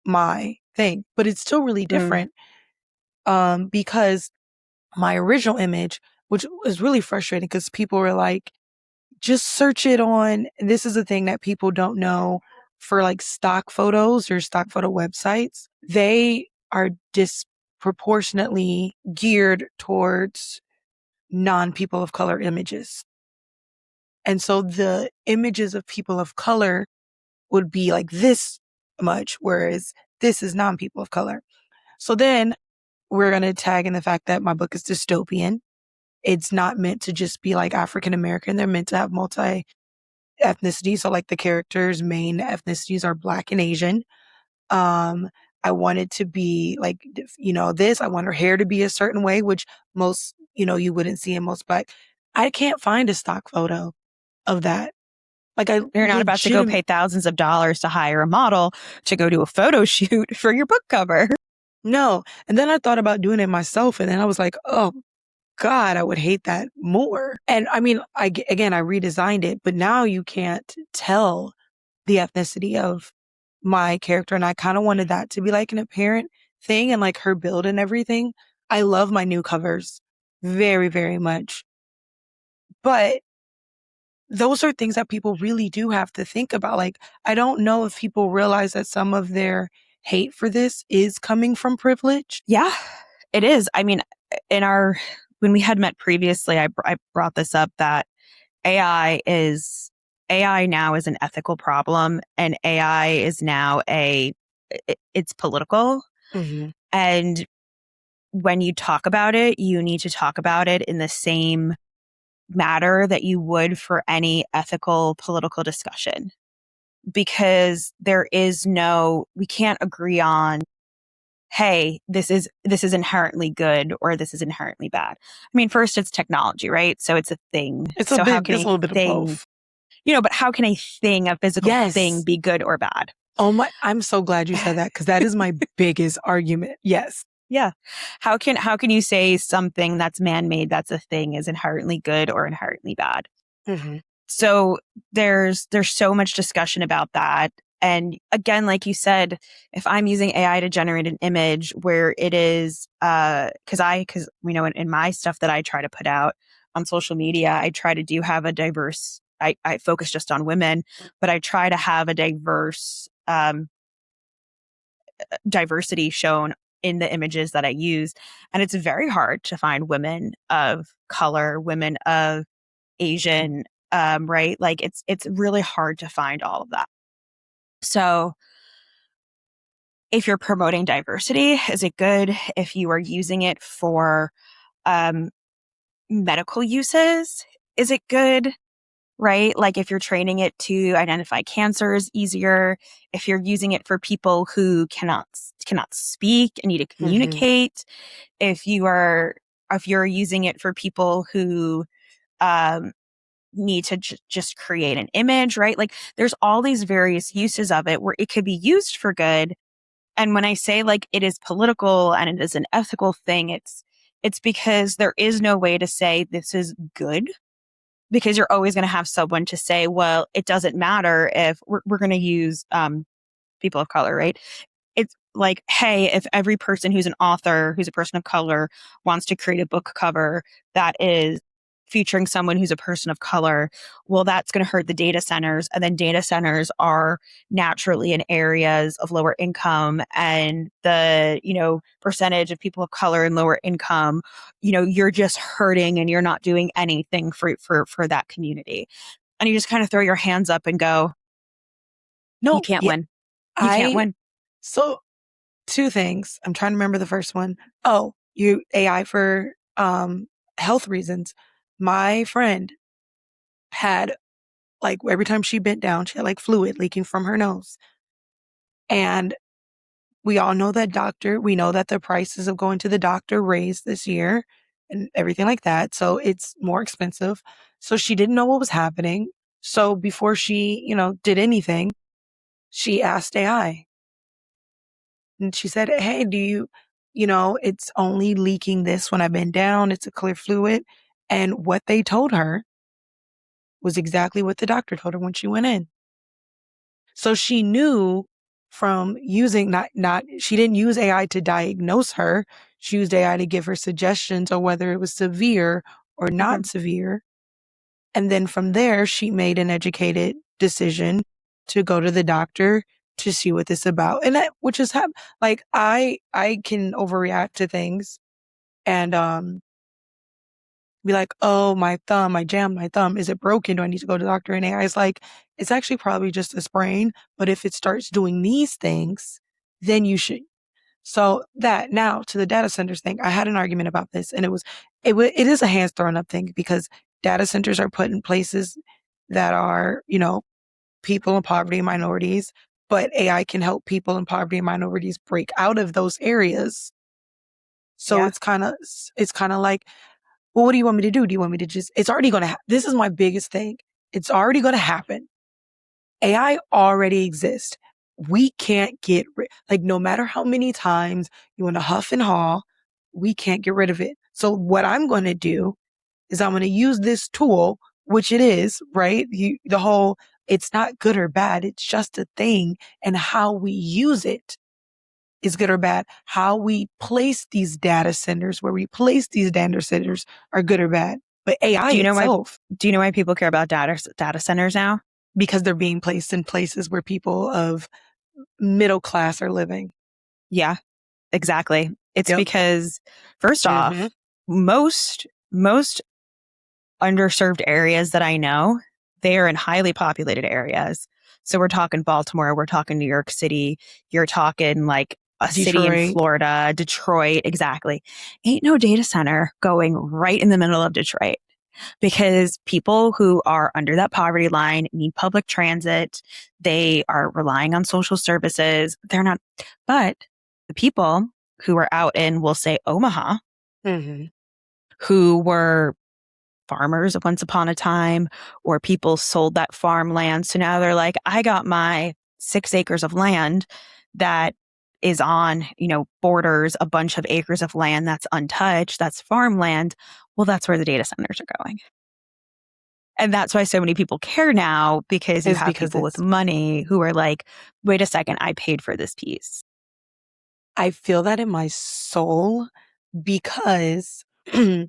my thing. But it's still really different because my original image, which was really frustrating because people were like, just search it on, this is a thing that people don't know for like stock photos or stock photo websites. They are disproportionately geared towards non-people of color images. And so the images of people of color would be like this much, whereas this is non-people of color. So then we're going to tag in the fact that my book is dystopian. It's not meant to just be like African American. They're meant to have multi ethnicity. So like the characters' main ethnicities are Black and Asian. I wanted to be like, I want her hair to be a certain way, which most, you wouldn't see in most Black. I can't find a stock photo of that. Like You're not about to go pay thousands of dollars to hire a model to go do a photo shoot for your book cover. No. And then I thought about doing it myself. And then I was like, oh God, I would hate that more. And I mean, I redesigned it, but now you can't tell the ethnicity of my character. And I kind of wanted that to be like an apparent thing and like her build and everything. I love my new covers very, very much. But those are things that people really do have to think about. Like, I don't know if people realize that some of their hate for this is coming from privilege. Yeah, it is. I mean, when we had met previously, I brought this up that AI now is an ethical problem, and AI is now it's political. Mm-hmm. And when you talk about it, you need to talk about it in the same matter that you would for any ethical political discussion, because we can't agree on, hey, this is inherently good or this is inherently bad. I mean, first, it's technology, right? So it's a thing. It's a little bit of both. But how can a physical thing be good or bad? Oh my, I'm so glad you said that, because that is my biggest argument. Yes. Yeah. How can you say something that's man-made, that's a thing, is inherently good or inherently bad? Mm-hmm. So there's so much discussion about that. And again, like you said, if I'm using AI to generate an image where it is, because in my stuff that I try to put out on social media, I try to have a diverse, I focus just on women, but I try to have a diverse diversity shown in the images that I use. And it's very hard to find women of color, women of Asian, right? Like it's really hard to find all of that. So if you're promoting diversity, is it good? If you are using it for medical uses, is it good? Right? Like if you're training it to identify cancers easier, if you're using it for people who cannot speak and need to communicate, if you're using it for people who need to just create an image, right? Like there's all these various uses of it where it could be used for good. And when I say like it is political and it is an ethical thing, it's because there is no way to say this is good, because you're always going to have someone to say, well, it doesn't matter if we're going to use people of color, right? It's like, hey, if every person who's an author, who's a person of color, wants to create a book cover that is featuring someone who's a person of color, well, that's going to hurt the data centers. And then data centers are naturally in areas of lower income, and the, percentage of people of color in lower income, you're just hurting and you're not doing anything for that community. And you just kind of throw your hands up and go, no, you can't win. You can't win. So 2 things. I'm trying to remember the first one. Oh, AI for health reasons. My friend had, like, every time she bent down, she had like fluid leaking from her nose. And we all know we know that the prices of going to the doctor raised this year and everything like that. So it's more expensive. So she didn't know what was happening. So before she, did anything, She asked AI and she said, hey, it's only leaking this when I bend down. It's a clear fluid. And what they told her was exactly what the doctor told her when she went in. So she knew from using she didn't use AI to diagnose her. She used AI to give her suggestions on whether it was severe or not severe. And then from there, she made an educated decision to go to the doctor to see what this is about. And which is like, I can overreact to things and, be like, oh, I jammed my thumb. Is it broken? Do I need to go to the doctor? And AI is like, it's actually probably just a sprain. But if it starts doing these things, then you should. So that now to the data centers thing, I had an argument about this and it is a hands thrown up thing because data centers are put in places that are, people in poverty and minorities, but AI can help people in poverty and minorities break out of those areas. So it's kind of like, well, what do you want me to do? Do you want me to it's already going to this is my biggest thing. It's already going to happen. AI already exists. We can't get no matter how many times you want to huff and haw, we can't get rid of it. So what I'm going to do is I'm going to use this tool, which it is, right? It's not good or bad. It's just a thing. And how we use it is good or bad. How we place these data centers, where we place these data centers are good or bad. But AI itself. Do you know why people care about data centers now? Because they're being placed in places where people of middle class are living. Yeah, exactly. It's because first off, most underserved areas that I know, they are in highly populated areas. So we're talking Baltimore, we're talking New York City, you're talking like a city in Florida, Detroit, exactly. Ain't no data center going right in the middle of Detroit because people who are under that poverty line need public transit. They are relying on social services. They're not, but the people who are out in, we'll say Omaha, who were farmers once upon a time, or people sold that farmland. So now they're like, I got my 6 acres of land that is on, borders a bunch of acres of land that's untouched. That's farmland. Well, that's where the data centers are going. And that's why so many people care now, because you have people with money who are like, wait a second, I paid for this piece. I feel that in my soul because when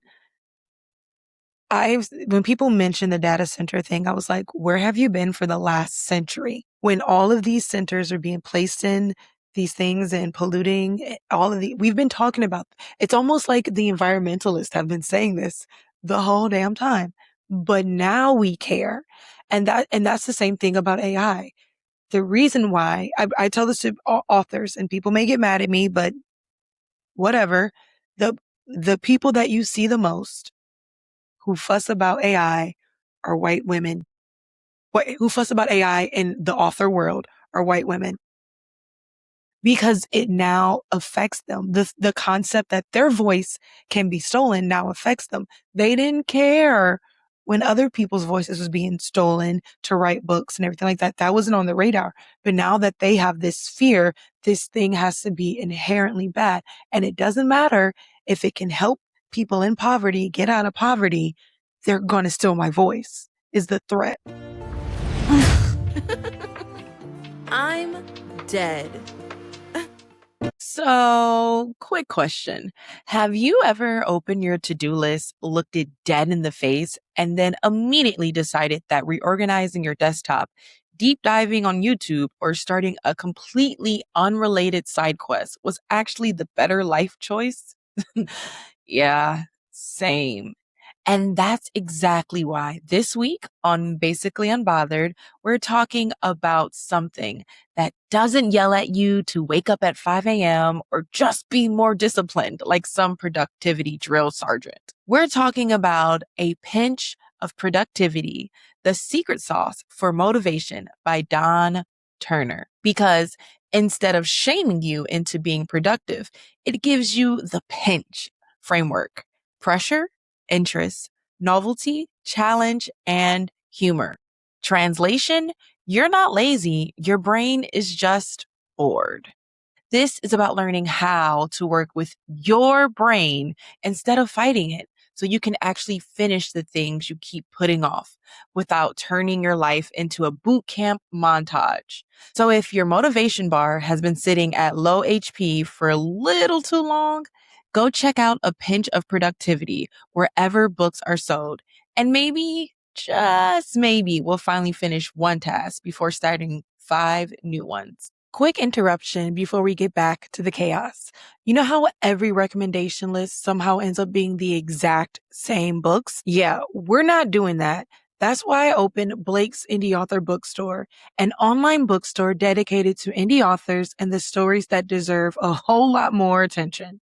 people mention the data center thing, I was like, where have you been for the last century? When all of these centers are being placed in these things and polluting we've been talking about, it's almost like the environmentalists have been saying this the whole damn time, but now we care. And that's the same thing about AI. The reason why I tell this to authors and people may get mad at me, but whatever. The people that you see the most who fuss about AI are white women. Who fuss about AI in the author world are white women. Because it now affects them. The concept that their voice can be stolen now affects them. They didn't care when other people's voices was being stolen to write books and everything like that. That wasn't on the radar. But now that they have this fear, this thing has to be inherently bad. And it doesn't matter if it can help people in poverty get out of poverty. They're going to steal my voice is the threat. I'm dead. So, quick question. Have you ever opened your to-do list, looked it dead in the face, and then immediately decided that reorganizing your desktop, deep diving on YouTube, or starting a completely unrelated side quest was actually the better life choice? Yeah, same. And that's exactly why this week on Basically Unbothered, we're talking about something that doesn't yell at you to wake up at 5 a.m. or just be more disciplined like some productivity drill sergeant. We're talking about A Pinch of Productivity, the secret sauce for motivation by Don Turner. Because instead of shaming you into being productive, it gives you the pinch framework: pressure, interest, novelty, challenge, and humor. Translation: You're not lazy. Your brain is just bored. This is about learning how to work with your brain instead of fighting it so you can actually finish the things you keep putting off without turning your life into a boot camp montage. So if your motivation bar has been sitting at low HP for a little too long, go check out A Pinch of Productivity wherever books are sold. And maybe, just maybe, we'll finally finish one task before starting 5 new ones. Quick interruption before we get back to the chaos. You know how every recommendation list somehow ends up being the exact same books? Yeah, we're not doing that. That's why I opened Blake's Indie Author Bookstore, an online bookstore dedicated to indie authors and the stories that deserve a whole lot more attention.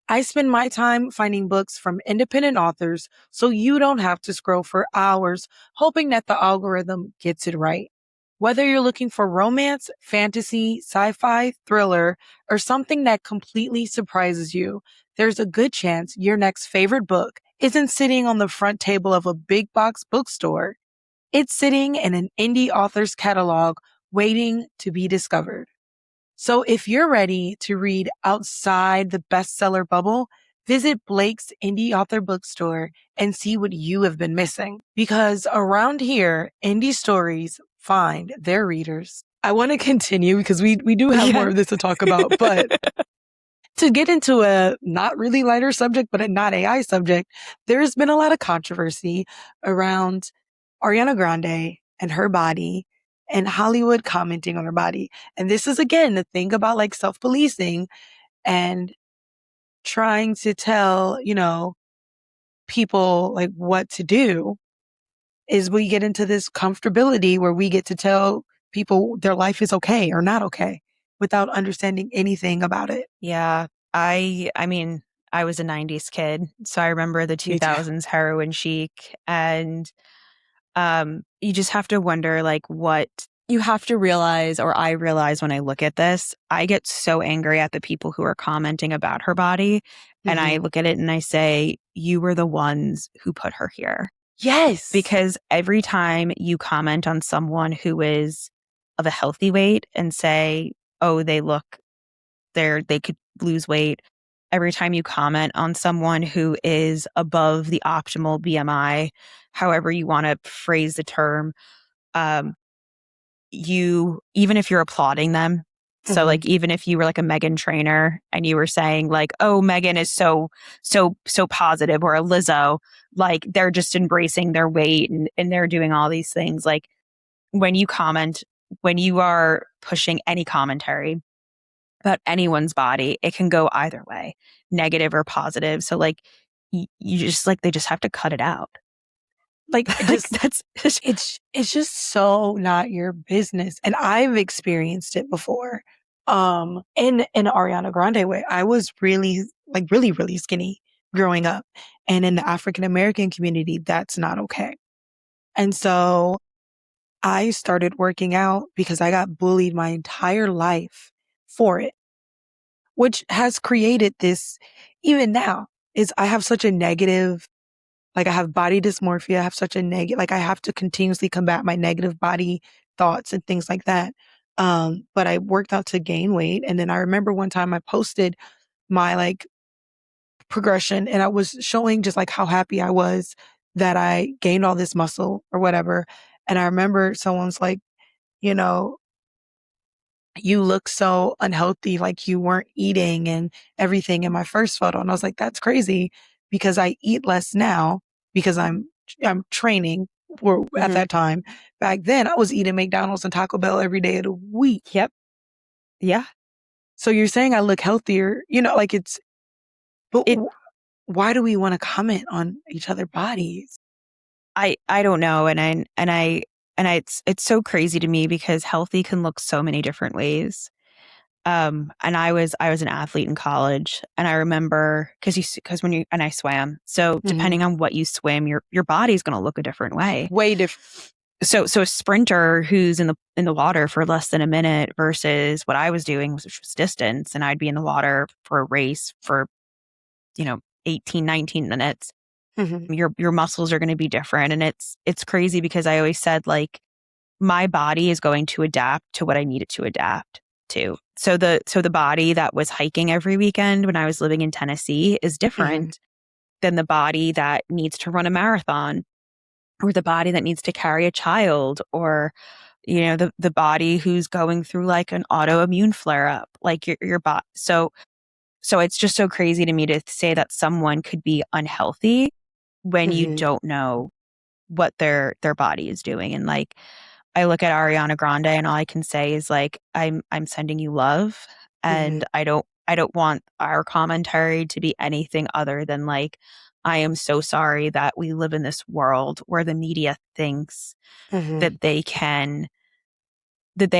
I spend my time finding books from independent authors so you don't have to scroll for hours hoping that the algorithm gets it right. Whether you're looking for romance, fantasy, sci-fi, thriller, or something that completely surprises you, there's a good chance your next favorite book isn't sitting on the front table of a big box bookstore. It's sitting in an indie author's catalog waiting to be discovered. So if you're ready to read outside the bestseller bubble, visit Blake's Indie Author Bookstore and see what you have been missing. Because around here, indie stories find their readers. I want to continue because we do have more of this to talk about, but to get into a not really lighter subject, but a not AI subject, there's been a lot of controversy around Ariana Grande and her body and Hollywood commenting on her body. And this is again the thing about like self-policing and trying to tell, people like what to do is we get into this comfortability where we get to tell people their life is okay or not okay without understanding anything about it. Yeah. I mean, I was a 90s kid, so I remember the 2000s heroin chic, and you just have to wonder like what you have to realize, or I realize when I look at this, I get so angry at the people who are commenting about her body. And I look at it and I say, you were the ones who put her here. Yes. Because every time you comment on someone who is of a healthy weight and say, oh, they could lose weight. Every time you comment on someone who is above the optimal BMI, however you want to phrase the term, even if you're applauding them. So like, even if you were like a Megan trainer and you were saying like, oh, Megan is so positive, or a Lizzo, like they're just embracing their weight and they're doing all these things. Like when you are pushing any commentary about anyone's body, it can go either way, negative or positive. So like you just like, they just have to cut it out. Like it's just so not your business. And I've experienced it before. In an Ariana Grande way, I was really skinny growing up. And in the African American community, that's not okay. And so I started working out because I got bullied my entire life for it, which has created this, even now, is I have such a negative, like I have body dysmorphia, I have such a negative, like I have to continuously combat my negative body thoughts and things like that. But I worked out to gain weight. And then I remember one time I posted my like progression and I was showing just like how happy I was that I gained all this muscle or whatever. And I remember someone's like, you know, you look so unhealthy, like you weren't eating and everything in my first photo. And I was like, that's crazy because I eat less now because I'm training for at that time. Back then I was eating McDonald's and Taco Bell every day of the week. Yep. Yeah. So you're saying I look healthier, like why do we want to comment on each other's bodies? I don't know. And it's so crazy to me because healthy can look so many different ways. And I was an athlete in college, and I remember because and I swam. So depending on what you swim, your body's going to look a different way. Way different. So a sprinter who's in the water for less than a minute versus what I was doing, which was distance, and I'd be in the water for a race for, 18, 19 minutes. Your muscles are going to be different. And it's crazy because I always said like, my body is going to adapt to what I need it to adapt to. So the body that was hiking every weekend when I was living in Tennessee is different than the body that needs to run a marathon, or the body that needs to carry a child, or the body who's going through like an autoimmune flare up, like your body. So it's just so crazy to me to say that someone could be unhealthy when you don't know what their body is doing. And like, I look at Ariana Grande and all I can say is like, I'm sending you love. And I don't want our commentary to be anything other than like, I am so sorry that we live in this world where the media thinks that they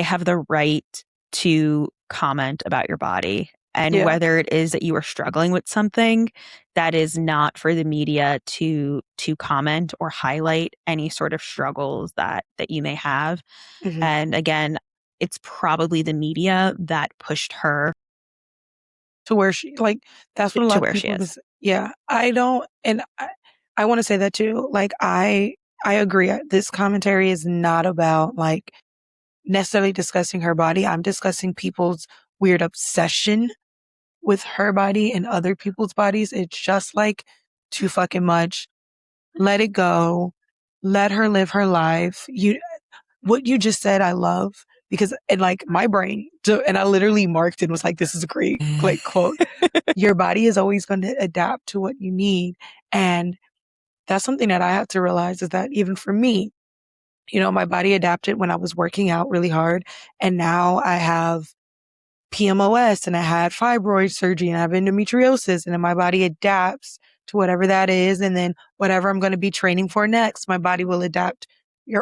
have the right to comment about your body. And whether it is that you are struggling with something, that is not for the media to comment or highlight any sort of struggles that you may have. And again, it's probably the media that pushed her to where she, like, that's what a lot of people say. Yeah, I don't, and I want to say that too. Like, I agree. This commentary is not about like necessarily discussing her body. I'm discussing people's weird obsession with her body and other people's bodies. It's just like too fucking much. Let it go. Let her live her life. What you just said, I love, because and like my brain, and I literally marked it and was like, this is a great quote. Your body is always going to adapt to what you need. And that's something that I have to realize, is that even for me, my body adapted when I was working out really hard. And now I have PMOS and I had fibroid surgery and I have endometriosis, and then my body adapts to whatever that is. And then whatever I'm going to be training for next, my body will adapt.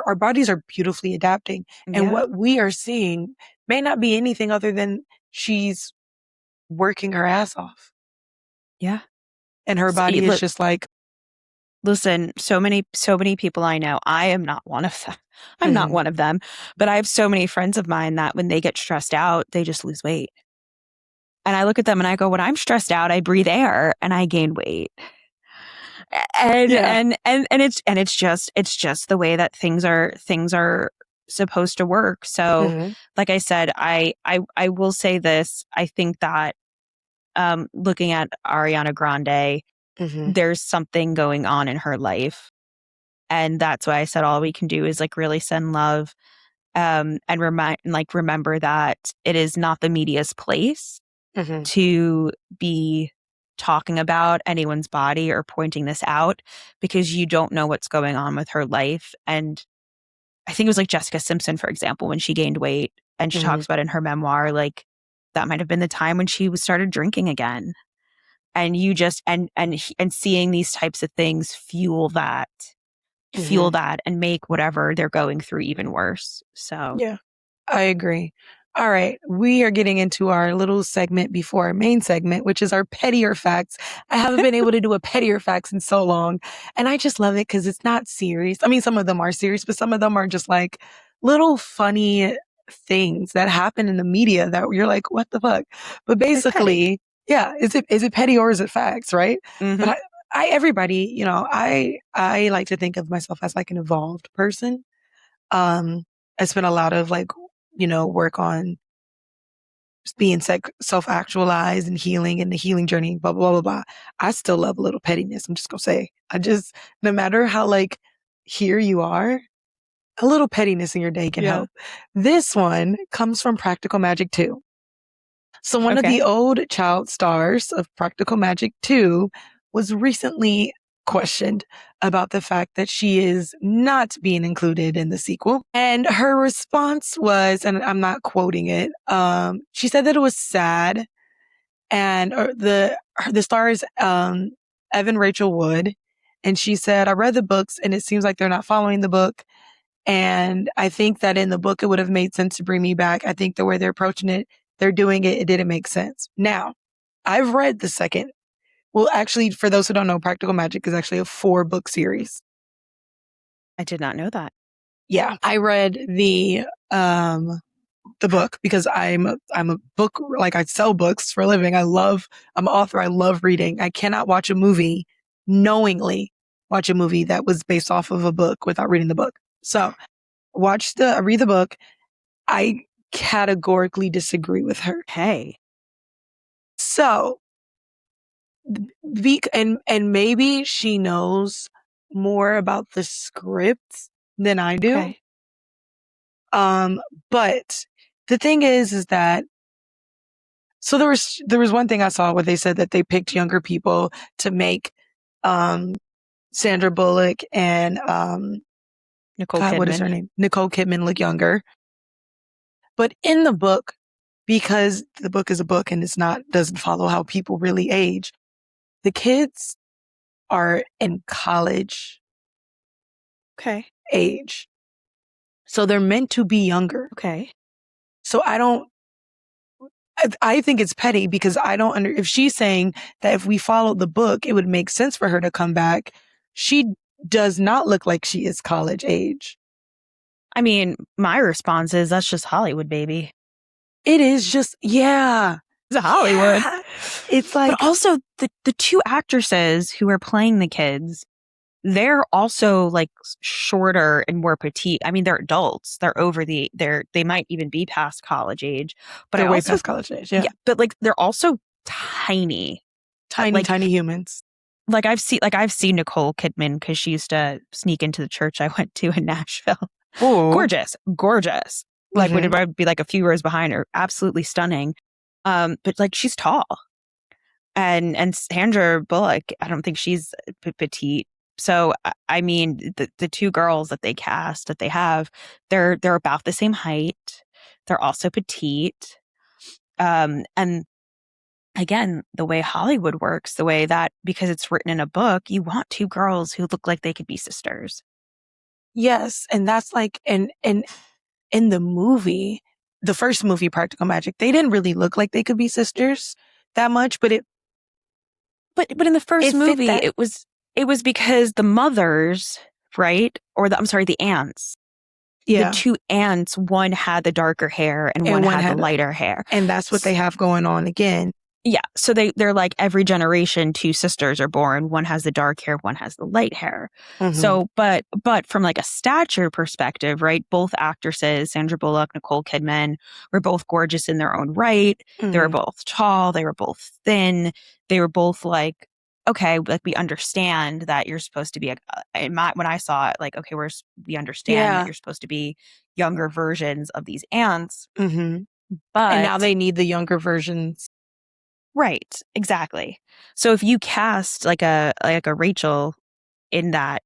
Our bodies are beautifully adapting. And what we are seeing may not be anything other than she's working her ass off. Yeah. And her body is just like, listen, so many people I know, I am not one of them. I'm not one of them, but I have so many friends of mine that when they get stressed out, they just lose weight. And I look at them and I go, when I'm stressed out, I breathe air and I gain weight. And it's just the way that things are supposed to work. So like I said, I will say this. I think that looking at Ariana Grande, there's something going on in her life. And that's why I said all we can do is like really send love, and remember that it is not the media's place to be talking about anyone's body or pointing this out, because you don't know what's going on with her life. And I think it was like Jessica Simpson, for example, when she gained weight, and she talks about in her memoir, like that might have been the time when she started drinking again. And you just, and seeing these types of things fuel that and make whatever they're going through even worse. So yeah, I agree. All right. We are getting into our little segment before our main segment, which is our pettier facts. I haven't been able to do a pettier facts in so long. And I just love it because it's not serious. I mean, some of them are serious, but some of them are just like little funny things that happen in the media that you're like, what the fuck? But basically, yeah, is it petty or is it facts, right? But everybody, I like to think of myself as like an evolved person. I spent a lot of like, work on being self-actualized and healing and the healing journey, blah, blah, blah, blah. I still love a little pettiness. I'm just going to say, no matter how like here you are, a little pettiness in your day can help. This one comes from Practical Magic 2. So one of the old child stars of Practical Magic 2 was recently questioned about the fact that she is not being included in the sequel. And her response was, and I'm not quoting it, she said that it was sad. And the star is Evan Rachel Wood. And she said, I read the books and it seems like they're not following the book. And I think that in the book, it would have made sense to bring me back. I think the way they're approaching it, they're doing it, it didn't make sense. Now, I've read the second. Well, actually, for those who don't know, Practical Magic is actually a 4-book series. I did not know that. Yeah, I read the book because I'm a book, like I sell books for a living. I'm an author. I love reading. I cannot knowingly watch a movie that was based off of a book without reading the book. So read the book. I categorically disagree with her. Hey. So, and maybe she knows more about the script than I do. Okay. But the thing is that, so there was one thing I saw where they said that they picked younger people to make, Sandra Bullock and, Nicole Kidman. What is her name? Nicole Kidman look younger. But in the book, because the book is a book and doesn't follow how people really age, the kids are in college age. So they're meant to be younger. Okay. So I think it's petty because if she's saying that if we followed the book, it would make sense for her to come back. She does not look like she is college age. I mean, my response is that's just Hollywood, baby. It is just, yeah. It's Hollywood. Yeah. It's like, but also the two actresses who are playing the kids, they're also like shorter and more petite. I mean, they're adults. They're they might even be past college age, but they're way past college age. Yeah. But like, they're also tiny humans. Like I've seen Nicole Kidman because she used to sneak into the church I went to in Nashville. Ooh. Gorgeous. Like would I be like a few rows behind her? Absolutely stunning. But like she's tall, and Sandra Bullock, I don't think she's petite. So I mean, the two girls that they cast that they have, they're about the same height. They're also petite. And again, the way Hollywood works, the way that because it's written in a book, you want two girls who look like they could be sisters. Yes, and that's like, and in the movie, the first movie, Practical Magic, they didn't really look like they could be sisters that much, but in the first movie, it was because the mothers, right? Or the aunts. Yeah. The two aunts, one had the darker hair and one had the lighter hair. And that's what they have going on again. Yeah. So they're like every generation, two sisters are born. One has the dark hair, one has the light hair. Mm-hmm. So, but from like a stature perspective, right? Both actresses, Sandra Bullock, Nicole Kidman, were both gorgeous in their own right. Mm-hmm. They were both tall. They were both thin. They were both like, okay, like we understand that you're supposed to be when I saw it, like, okay, we understand that you're supposed to be younger versions of these aunts. Mm-hmm. And now they need the younger versions. Right, exactly. So if you cast like a Rachel in that,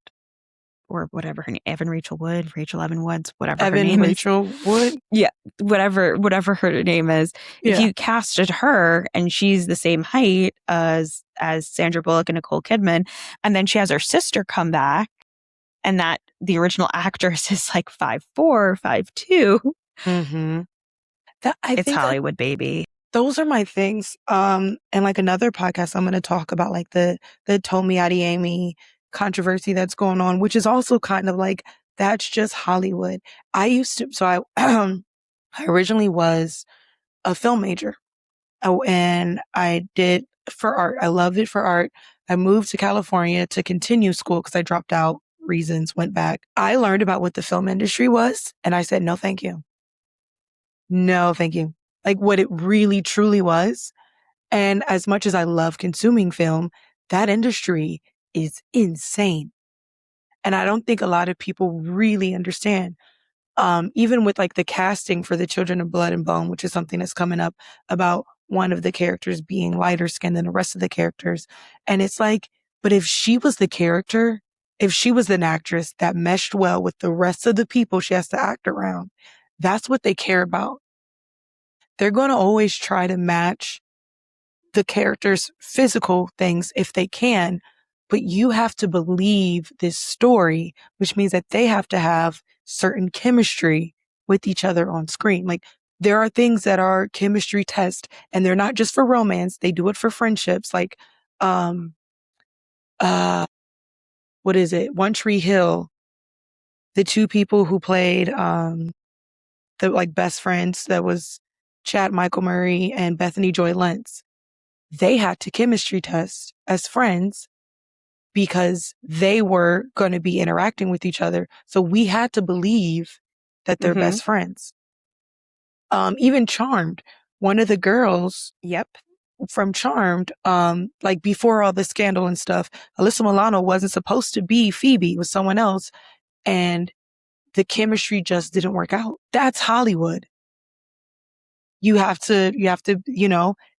or whatever her name, Rachel Evan Woods, whatever her name Rachel is. Wood? Yeah, whatever her name is. Yeah. If you casted her and she's the same height as Sandra Bullock and Nicole Kidman, and then she has her sister come back, and that the original actress is like 5'4", 5'2". Mm-hmm. It's Hollywood, baby. Those are my things. And like another podcast, I'm going to talk about like the Tomi Adeyemi controversy that's going on, which is also kind of like, that's just Hollywood. I originally was a film major. And I did for art. I loved it for art. I moved to California to continue school because I dropped out reasons, went back. I learned about what the film industry was. And I said, no, thank you. No, thank you. Like what it really truly was. And as much as I love consuming film, that industry is insane. And I don't think a lot of people really understand. Even with like the casting for the Children of Blood and Bone, which is something that's coming up about one of the characters being lighter skinned than the rest of the characters. And it's like, but if she was the character, if she was an actress that meshed well with the rest of the people she has to act around, that's what they care about. They're going to always try to match the character's physical things if they can, but you have to believe this story, which means that they have to have certain chemistry with each other on screen. Like there are things that are chemistry tests and they're not just for romance. They do it for friendships. Like, what is it? One Tree Hill, the two people who played, the like best friends, that was Chad Michael Murray and Bethany Joy Lenz. They had to chemistry test as friends because they were going to be interacting with each other. So we had to believe that they're best friends. Even Charmed, one of the girls from Charmed, like before all the scandal and stuff, Alyssa Milano wasn't supposed to be Phoebe, it was someone else. And the chemistry just didn't work out. That's Hollywood. You have to,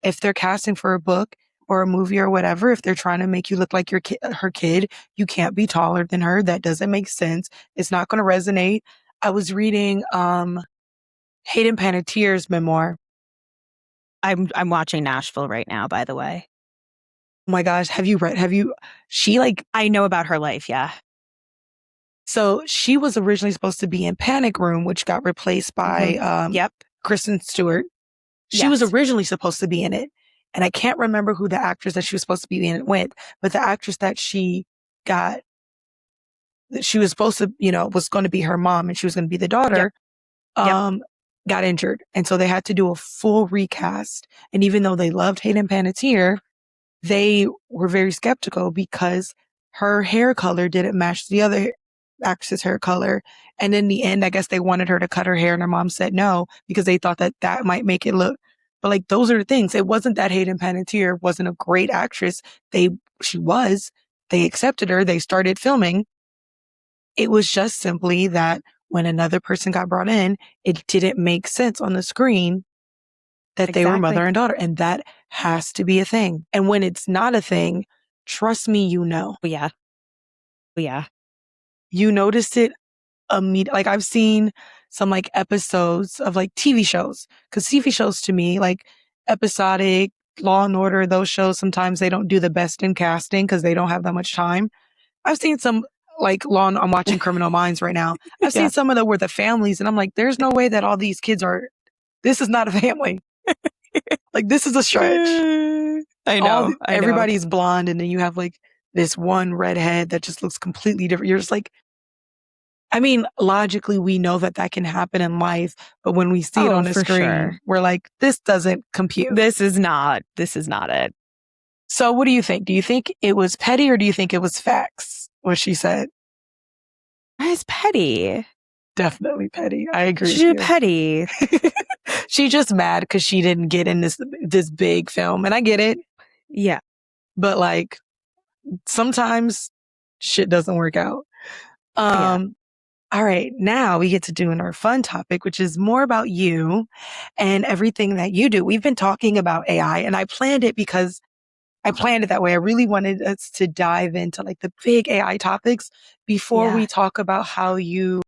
if they're casting for a book or a movie or whatever, if they're trying to make you look like her kid, you can't be taller than her. That doesn't make sense. It's not going to resonate. I was reading, Hayden Panettiere's memoir. I'm watching Nashville right now, by the way. Oh my gosh. I know about her life. Yeah. So she was originally supposed to be in Panic Room, which got replaced by, Kristen Stewart. She was originally supposed to be in it. And I can't remember who the actress that she was supposed to be in it with, but the actress that she was supposed to, was going to be her mom and she was going to be the daughter, got injured. And so they had to do a full recast. And even though they loved Hayden Panettiere, they were very skeptical because her hair color didn't match the other actress's hair color. And in the end, I guess they wanted her to cut her hair and her mom said no because they thought that might make it look. But like, those are the things. It wasn't that Hayden Panettiere wasn't a great actress. She was. They accepted her. They started filming. It was just simply that when another person got brought in, it didn't make sense on the screen that they were mother and daughter. And that has to be a thing. And when it's not a thing, trust me, Yeah. You noticed it immediately. Like, I've seen some like episodes of like TV shows, because TV shows to me, like episodic, Law and Order, those shows, sometimes they don't do the best in casting because they don't have that much time. I've seen some like I'm watching Criminal Minds right now. I've seen some of them where the families, and I'm like, there's no way that all these kids this is not a family. Like, this is a stretch. I know. Everybody's blonde, and then you have like this one redhead that just looks completely different. You're just like, I mean, logically, we know that can happen in life, but when we see it on the screen, we're like, this doesn't compute. This is not it. So what do you think? Do you think it was petty or do you think it was facts, what she said? It's petty. Definitely petty. I agree. She's petty. She's just mad because she didn't get in this big film. And I get it. Yeah. But like, sometimes shit doesn't work out. All right. Now we get to doing our fun topic, which is more about you and everything that you do. We've been talking about AI, and I planned it because I planned it that way. I really wanted us to dive into like the big AI topics before we talk about how you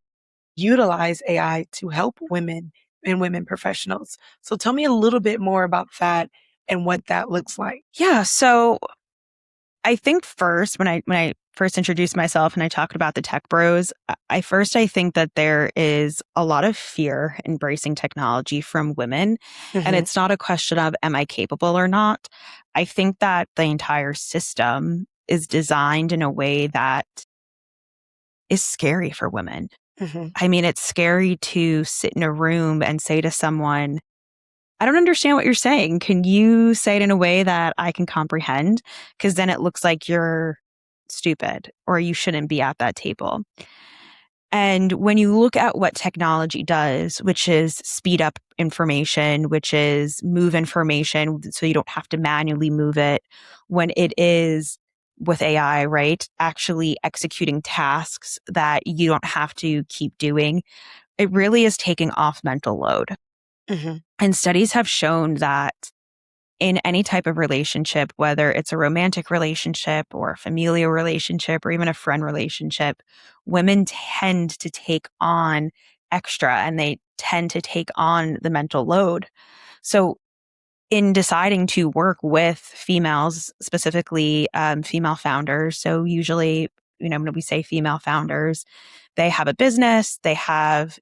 utilize AI to help women and women professionals. So tell me a little bit more about that and what that looks like. Yeah. So I think first, when I first introduced myself and I talked about the tech bros, I think that there is a lot of fear embracing technology from women. And it's not a question of, am I capable or not? I think that the entire system is designed in a way that is scary for women. I mean, it's scary to sit in a room and say to someone, I don't understand what you're saying. Can you say it in a way that I can comprehend? Because then it looks like you're stupid or you shouldn't be at that table. And when you look at what technology does, which is speed up information, which is move information so you don't have to manually move it, when it is with AI, right, actually executing tasks that you don't have to keep doing, it really is taking off mental load. And studies have shown that in any type of relationship, whether it's a romantic relationship or a familial relationship or even a friend relationship, women tend to take on extra and they tend to take on the mental load. So in deciding to work with females, specifically female founders, so usually, when we say female founders, they have a business, they have,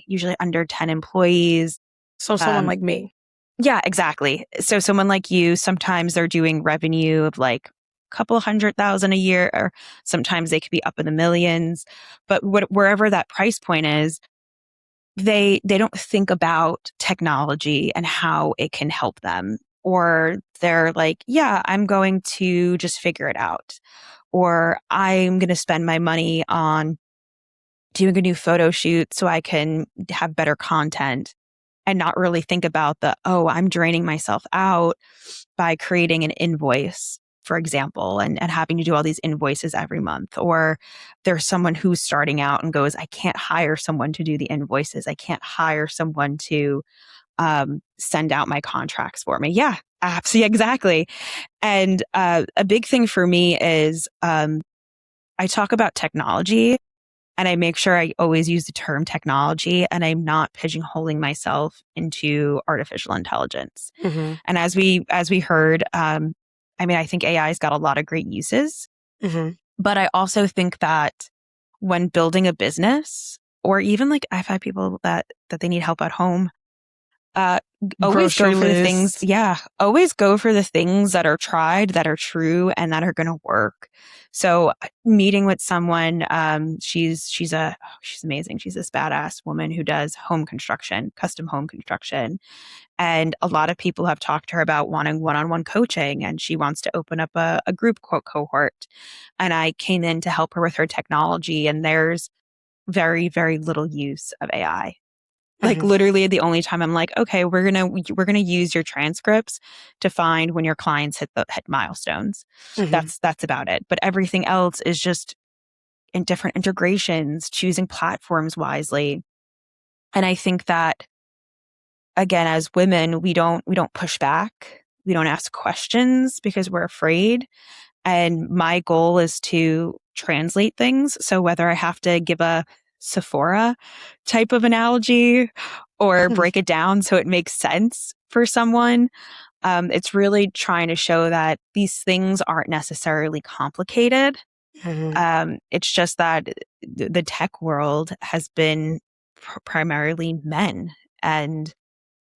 usually under 10 employees. So someone like me. Yeah, exactly. So someone like you, sometimes they're doing revenue of like a couple $100,000 a year, or sometimes they could be up in the millions. But wherever that price point is, they don't think about technology and how it can help them. Or they're like, yeah, I'm going to just figure it out. Or I'm going to spend my money on doing a new photo shoot so I can have better content and not really think about I'm draining myself out by creating an invoice, for example, and having to do all these invoices every month. Or there's someone who's starting out and goes, I can't hire someone to do the invoices. I can't hire someone to send out my contracts for me. Yeah, absolutely. Exactly. And a big thing for me is I talk about technology, and I make sure I always use the term technology, and I'm not pigeonholing myself into artificial intelligence. Mm-hmm. And as we heard, I think AI's got a lot of great uses, mm-hmm. but I also think that when building a business, or even like I've had people that they need help at home, always Grocery go for list. the things. Yeah. Always go for the things that are tried, that are true, and that are going to work. So meeting with someone, she's amazing. She's this badass woman who does home construction, custom home construction. And a lot of people have talked to her about wanting one-on-one coaching, and she wants to open up a group cohort. And I came in to help her with her technology, and there's very, very little use of AI. Like literally the only time I'm like, okay, we're going to use your transcripts to find when your clients hit milestones. That's about it. But everything else is just in different integrations, choosing platforms wisely. And I think that, again, as women, we don't push back. We don't ask questions because we're afraid. And my goal is to translate things. So whether I have to give a Sephora type of analogy or break it down so it makes sense for someone, it's really trying to show that these things aren't necessarily complicated. It's just that the tech world has been primarily men, and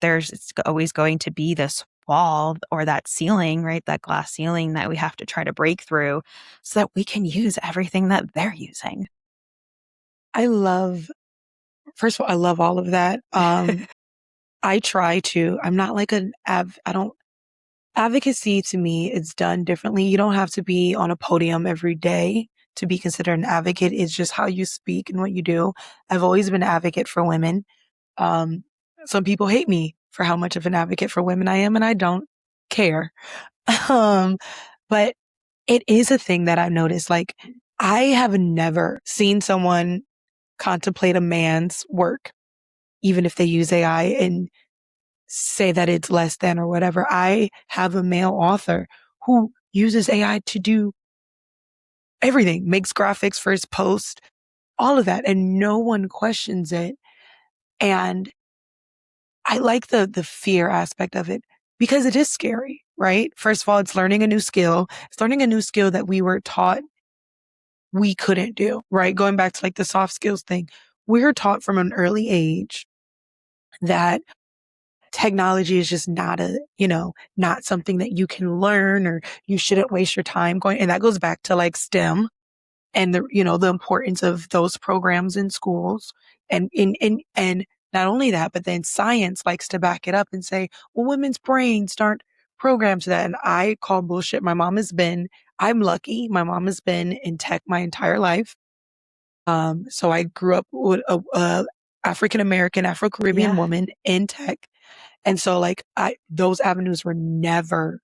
it's always going to be this wall or that ceiling, right? That glass ceiling that we have to try to break through so that we can use everything that they're using. First of all, I love all of that. I'm not like advocacy to me is done differently. You don't have to be on a podium every day to be considered an advocate. It's just how you speak and what you do. I've always been an advocate for women. Some people hate me for how much of an advocate for women I am, and I don't care. But it is a thing that I've noticed. Like, I have never seen someone contemplate a man's work, even if they use AI, and say that it's less than or whatever. I have a male author who uses AI to do everything, makes graphics for his post, all of that, and no one questions it. And I like the fear aspect of it because it is scary, right? First of all, it's learning a new skill. It's learning a new skill that we were taught we couldn't do, right? Going back to like the soft skills thing, we're taught from an early age that technology is just not something that you can learn, or you shouldn't waste your time going. And that goes back to like STEM and the importance of those programs in schools. And not only that, but then science likes to back it up and say, well, women's brains aren't programmed to that. And I call bullshit. I'm lucky. My mom has been in tech my entire life. So I grew up with a African-American, Afro-Caribbean woman in tech. And so like those avenues were never,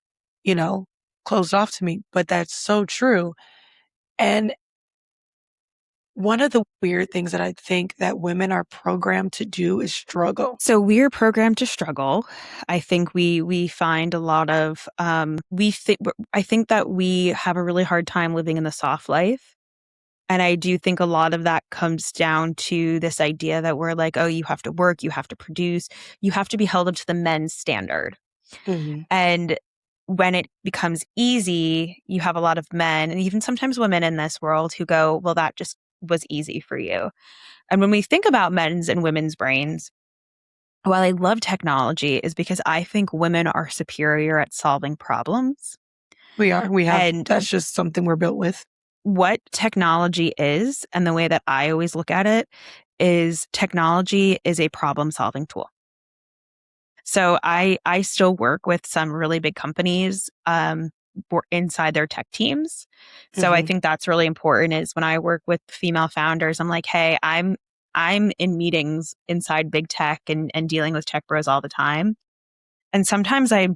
closed off to me, but that's so true. And one of the weird things that I think that women are programmed to do is struggle. So we're programmed to struggle. I think we find a lot of, I think that we have a really hard time living in the soft life. And I do think a lot of that comes down to this idea that we're like, oh, you have to work, you have to produce, you have to be held up to the men's standard. And when it becomes easy, you have a lot of men and even sometimes women in this world who go, well, that just was easy for you. And when we think about men's and women's brains, while I love technology, is because I think women are superior at solving problems. We are. That's just something we're built with. What technology is, and the way that I always look at it, is technology is a problem-solving tool. So I still work with some really big companies inside their tech teams. So I think that's really important is when I work with female founders, I'm like, hey, I'm in meetings inside big tech and dealing with tech bros all the time. And sometimes I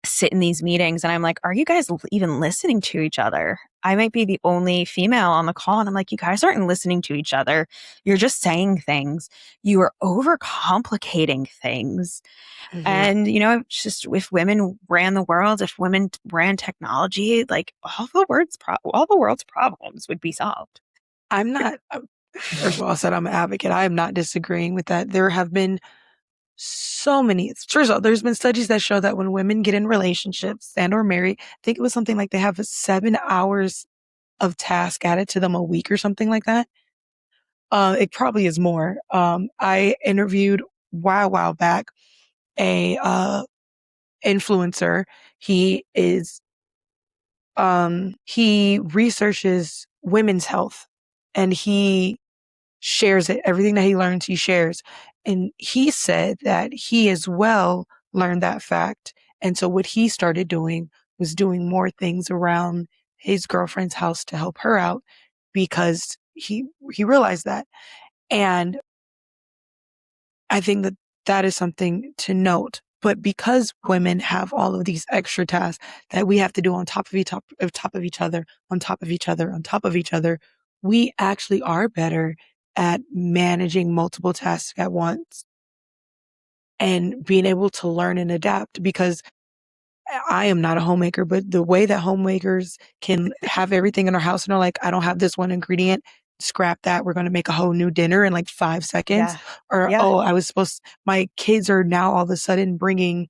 sit in these meetings and I'm like, are you guys even listening to each other? I might be the only female on the call. And I'm like, you guys aren't listening to each other. You're just saying things. You are overcomplicating things. And, just if women ran the world, if women ran technology, like all the world's problems would be solved. I'm not, first of all, I said I'm an advocate. I am not disagreeing with that. There have been so many, first of all, there's been studies that show that when women get in relationships and or marry, I think it was something like they have 7 hours of task added to them a week or something like that. It probably is more. I interviewed while back a influencer. He researches women's health and he shares it. Everything that he learns, he shares. And he said that he as well learned that fact. And so what he started doing was doing more things around his girlfriend's house to help her out because he realized that. And I think that that is something to note. But because women have all of these extra tasks that we have to do on top of each other, on top of each other, on top of each other, we actually are better at managing multiple tasks at once and being able to learn and adapt. Because I am not a homemaker, but the way that homemakers can have everything in our house and are like, I don't have this one ingredient, scrap that. We're going to make a whole new dinner in like 5 seconds. Yeah. Or, Yeah. oh, my kids are now all of a sudden bringing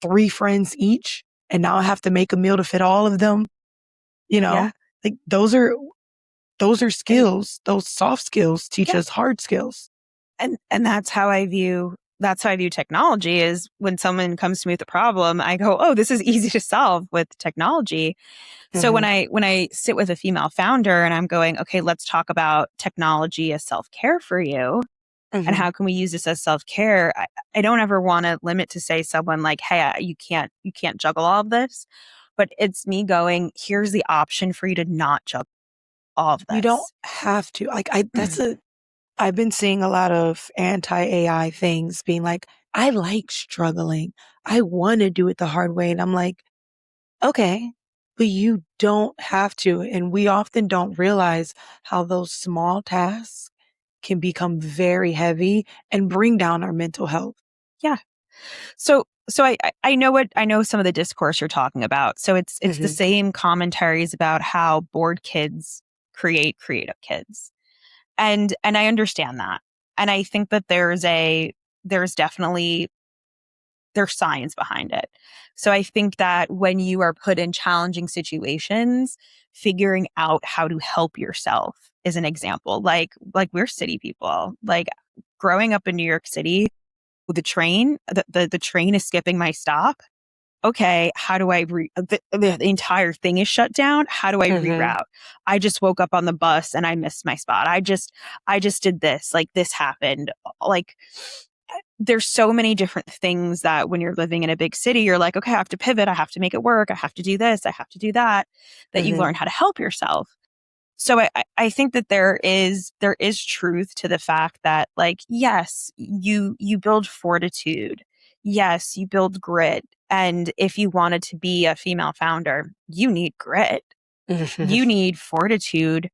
3 friends each. And now I have to make a meal to fit all of them. Like those are skills. Those soft skills teach us hard skills. And that's how I view technology is when someone comes to me with a problem, I go, oh, this is easy to solve with technology. So when I sit with a female founder and I'm going, okay, let's talk about technology as self-care for you. And how can we use this as self-care? I don't ever want to limit to say someone like, hey, you can't juggle all of this. But it's me going, here's the option for you to not juggle all of this. You don't have to. I've been seeing a lot of anti-AI things being like, I like struggling. I want to do it the hard way. And I'm like, okay, but you don't have to. And we often don't realize how those small tasks can become very heavy and bring down our mental health. Yeah. So I know some of the discourse you're talking about. So it's the same commentaries about how bored kids create creative kids. And I understand that. And I think that there's science behind it. So I think that when you are put in challenging situations, figuring out how to help yourself is an example. Like we're city people. Like growing up in New York City, the train is skipping my stop. Okay, how do I the entire thing is shut down? How do I reroute? I just woke up on the bus and I missed my spot. I just did this, like this happened. Like there's so many different things that when you're living in a big city, you're like, okay, I have to pivot. I have to make it work. I have to do this. I have to do that you learn how to help yourself. So I think that there is truth to the fact that like, yes, you build fortitude. Yes, you build grit. And if you wanted to be a female founder, you need grit. You need fortitude.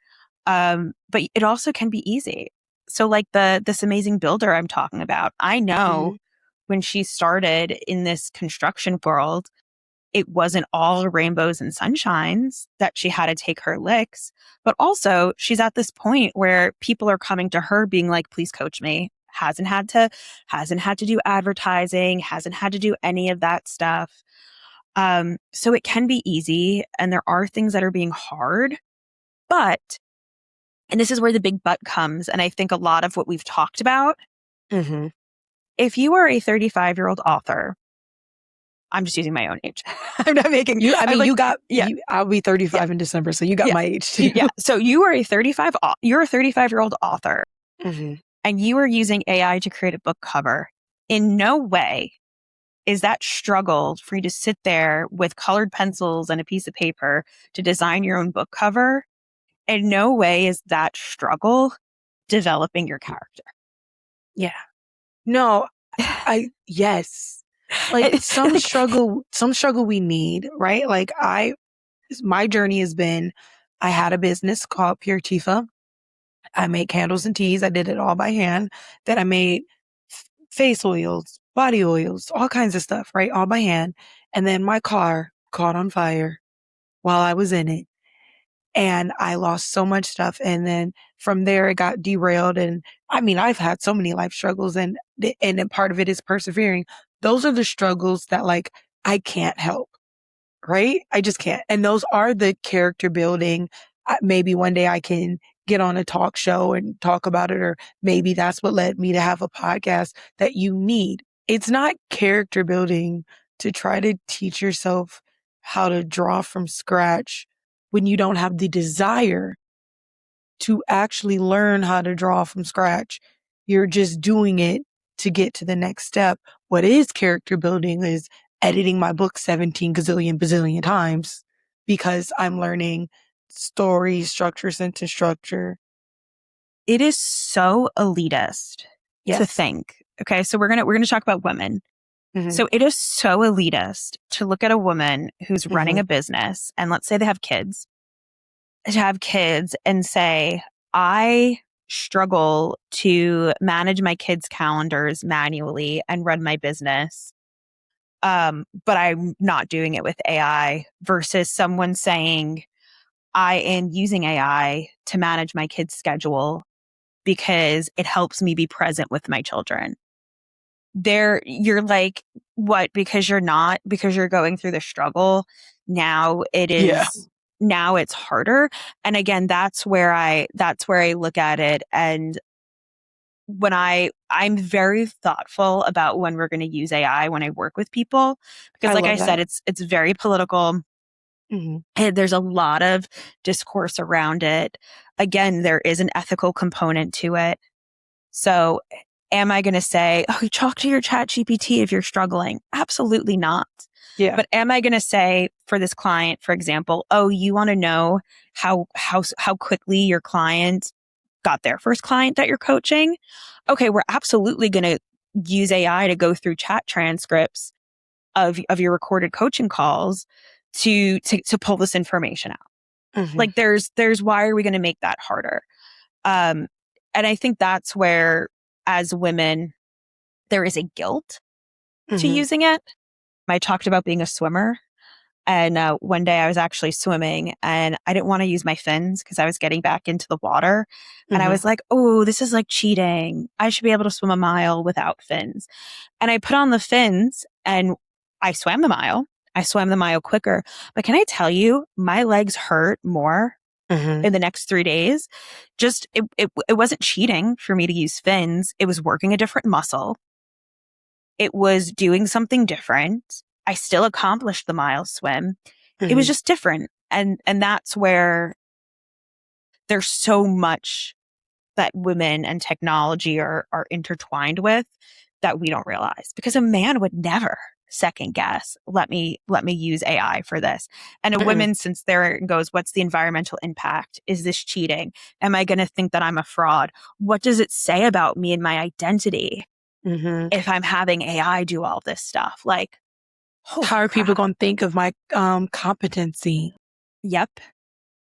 But it also can be easy. So like this amazing builder I'm talking about, I know when she started in this construction world, it wasn't all rainbows and sunshines, that she had to take her licks. But also she's at this point where people are coming to her being like, please coach me. Hasn't had to do advertising, hasn't had to do any of that stuff. So it can be easy and there are things that are being hard, but, and this is where the big but comes. And I think a lot of what we've talked about, if you are a 35-year-old author, I'm just using my own age. I'm not making you. I mean, I'll be 35 in December, so you got my age too. Yeah. So you're a 35-year-old author. And you are using AI to create a book cover. In no way is that struggle for you to sit there with colored pencils and a piece of paper to design your own book cover. In no way is that struggle developing your character. Yeah. No, yes. Like some struggle we need, right? Like my journey has been, I had a business called Pure Tifa. I made candles and teas. I did it all by hand. Then I made face oils, body oils, all kinds of stuff, right? All by hand. And then my car caught on fire while I was in it. And I lost so much stuff. And then from there, it got derailed. And I mean, I've had so many life struggles, and part of it is persevering. Those are the struggles that like I can't help, right? I just can't. And those are the character building. Maybe one day I can get on a talk show and talk about it, or maybe that's what led me to have a podcast that you need. It's not character building to try to teach yourself how to draw from scratch when you don't have the desire to actually learn how to draw from scratch. You're just doing it to get to the next step. What is character building is editing my book 17 gazillion bazillion times because I'm learning story structure, sentence structure. It is so elitist to think. Okay, so we're gonna talk about women. Mm-hmm. So it is so elitist to look at a woman who's running a business, and let's say they have kids, and say, I struggle to manage my kids' calendars manually and run my business. But I'm not doing it with AI, versus someone saying, I am using AI to manage my kids' schedule because it helps me be present with my children. You're like, what? Because you're going through the struggle. Now it is. Yeah. Now it's harder. And again, that's where I look at it. And when I'm very thoughtful about when we're going to use AI when I work with people, because like I said, it's very political. Mm-hmm. And there's a lot of discourse around it. Again, there is an ethical component to it. So am I going to say, oh, talk to your chat GPT if you're struggling? Absolutely not. Yeah. But am I going to say for this client, for example, oh, you want to know how quickly your client got their first client that you're coaching? Okay, we're absolutely going to use AI to go through chat transcripts of your recorded coaching calls to pull this information out. Mm-hmm. Like there's why are we going to make that harder? And I think that's where, as women, there is a guilt to using it. I talked about being a swimmer, and one day I was actually swimming and I didn't want to use my fins because I was getting back into the water. And I was like, oh, this is like cheating. I should be able to swim a mile without fins. And I put on the fins and I swam the mile. I swam the mile quicker. But can I tell you, my legs hurt more in the next 3 days. Just, it wasn't cheating for me to use fins. It was working a different muscle. It was doing something different. I still accomplished the mile swim. It was just different. And that's where there's so much that women and technology are intertwined with that we don't realize, because a man would never second guess, let me use AI for this. And a woman, since there goes, what's the environmental impact? Is this cheating? Am I going to think that I'm a fraud? What does it say about me and my identity if I'm having AI do all this stuff? Like, how are people going to think of my competency? Yep.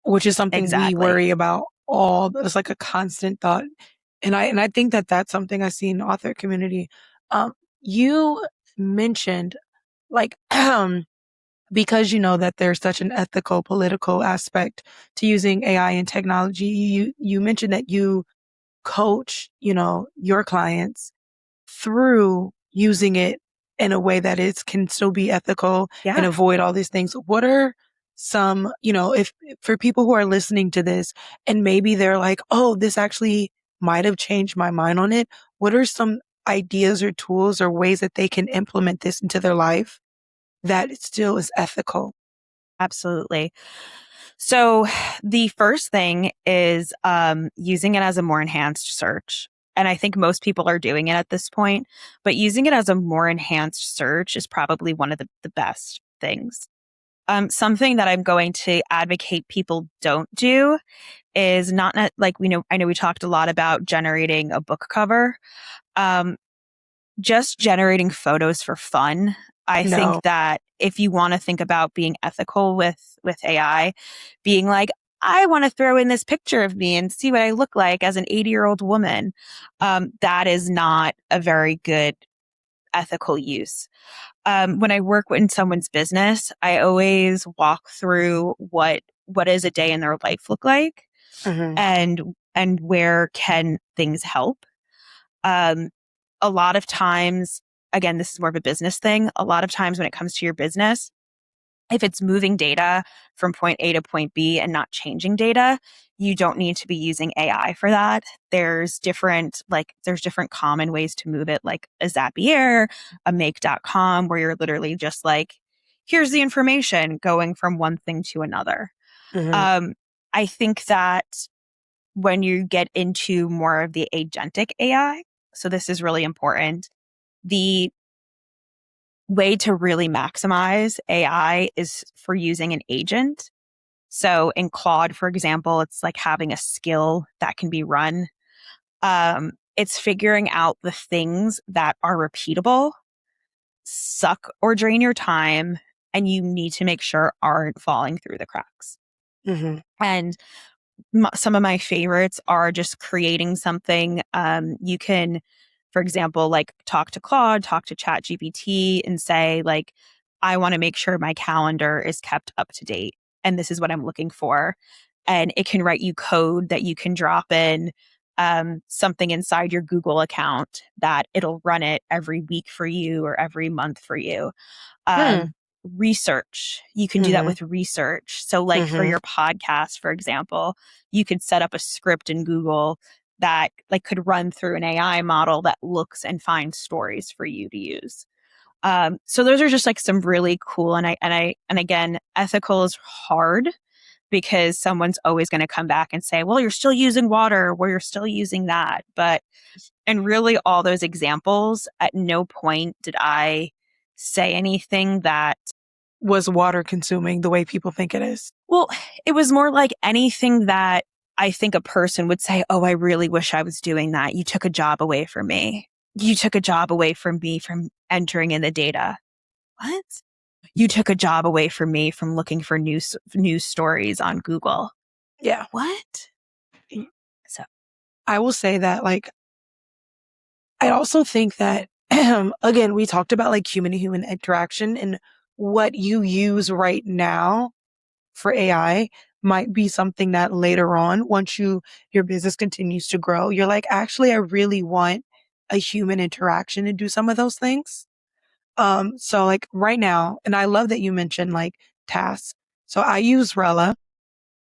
Which is something we worry about it's like a constant thought. And I think that that's something I see in the author community. You mentioned like, because you know that there's such an ethical, political aspect to using AI and technology. You mentioned that you coach, your clients through using it in a way that can still be ethical and avoid all these things. What are some, if for people who are listening to this and maybe they're like, oh, this actually might have changed my mind on it. What are some ideas or tools or ways that they can implement this into their life that it still is ethical? Absolutely. So the first thing is using it as a more enhanced search. And I think most people are doing it at this point, but using it as a more enhanced search is probably one of the best things. Something that I'm going to advocate people don't do is not like I know we talked a lot about generating a book cover. Just generating photos for fun. I think that if you want to think about being ethical with AI, being like, I want to throw in this picture of me and see what I look like as an 80-year-old woman, that is not a very good ethical use. When I work in someone's business, I always walk through what does a day in their life look like, and where can things help. A lot of times, again, this is more of a business thing. A lot of times when it comes to your business, if it's moving data from point A to point B and not changing data, you don't need to be using AI for that. There's different common ways to move it, like a Zapier, a make.com, where you're literally just like, here's the information going from one thing to another. I think that when you get into more of the agentic AI, so this is really important, the way to really maximize AI is for using an agent. So in Claude, for example, it's like having a skill that can be run. It's figuring out the things that are repeatable, suck or drain your time, and you need to make sure aren't falling through the cracks. And some of my favorites are just creating something. You can, for example, like talk to Claude, talk to ChatGPT and say, like, I want to make sure my calendar is kept up to date. And this is what I'm looking for. And it can write you code that you can drop in something inside your Google account that it'll run it every week for you or every month for you. Research. You can do that with research. So like for your podcast, for example, you could set up a script in Google that like could run through an AI model that looks and finds stories for you to use. So those are just like some really cool, and again, ethical is hard because someone's always going to come back and say, well, you're still using water, or you're still using that. And really all those examples, at no point did I say anything that was water consuming the way people think it is. Well, it was more like anything that I think a person would say, oh, I really wish I was doing that. You took a job away from me. You took a job away from me from entering in the data. What? You took a job away from me from looking for news stories on Google. Yeah. What? So I will say that, like, I also think that, again, we talked about like human to human interaction, and what you use right now for AI might be something that later on, once your business continues to grow, you're like, actually, I really want a human interaction to do some of those things. So like right now, and I love that you mentioned like tasks. So I use Rella,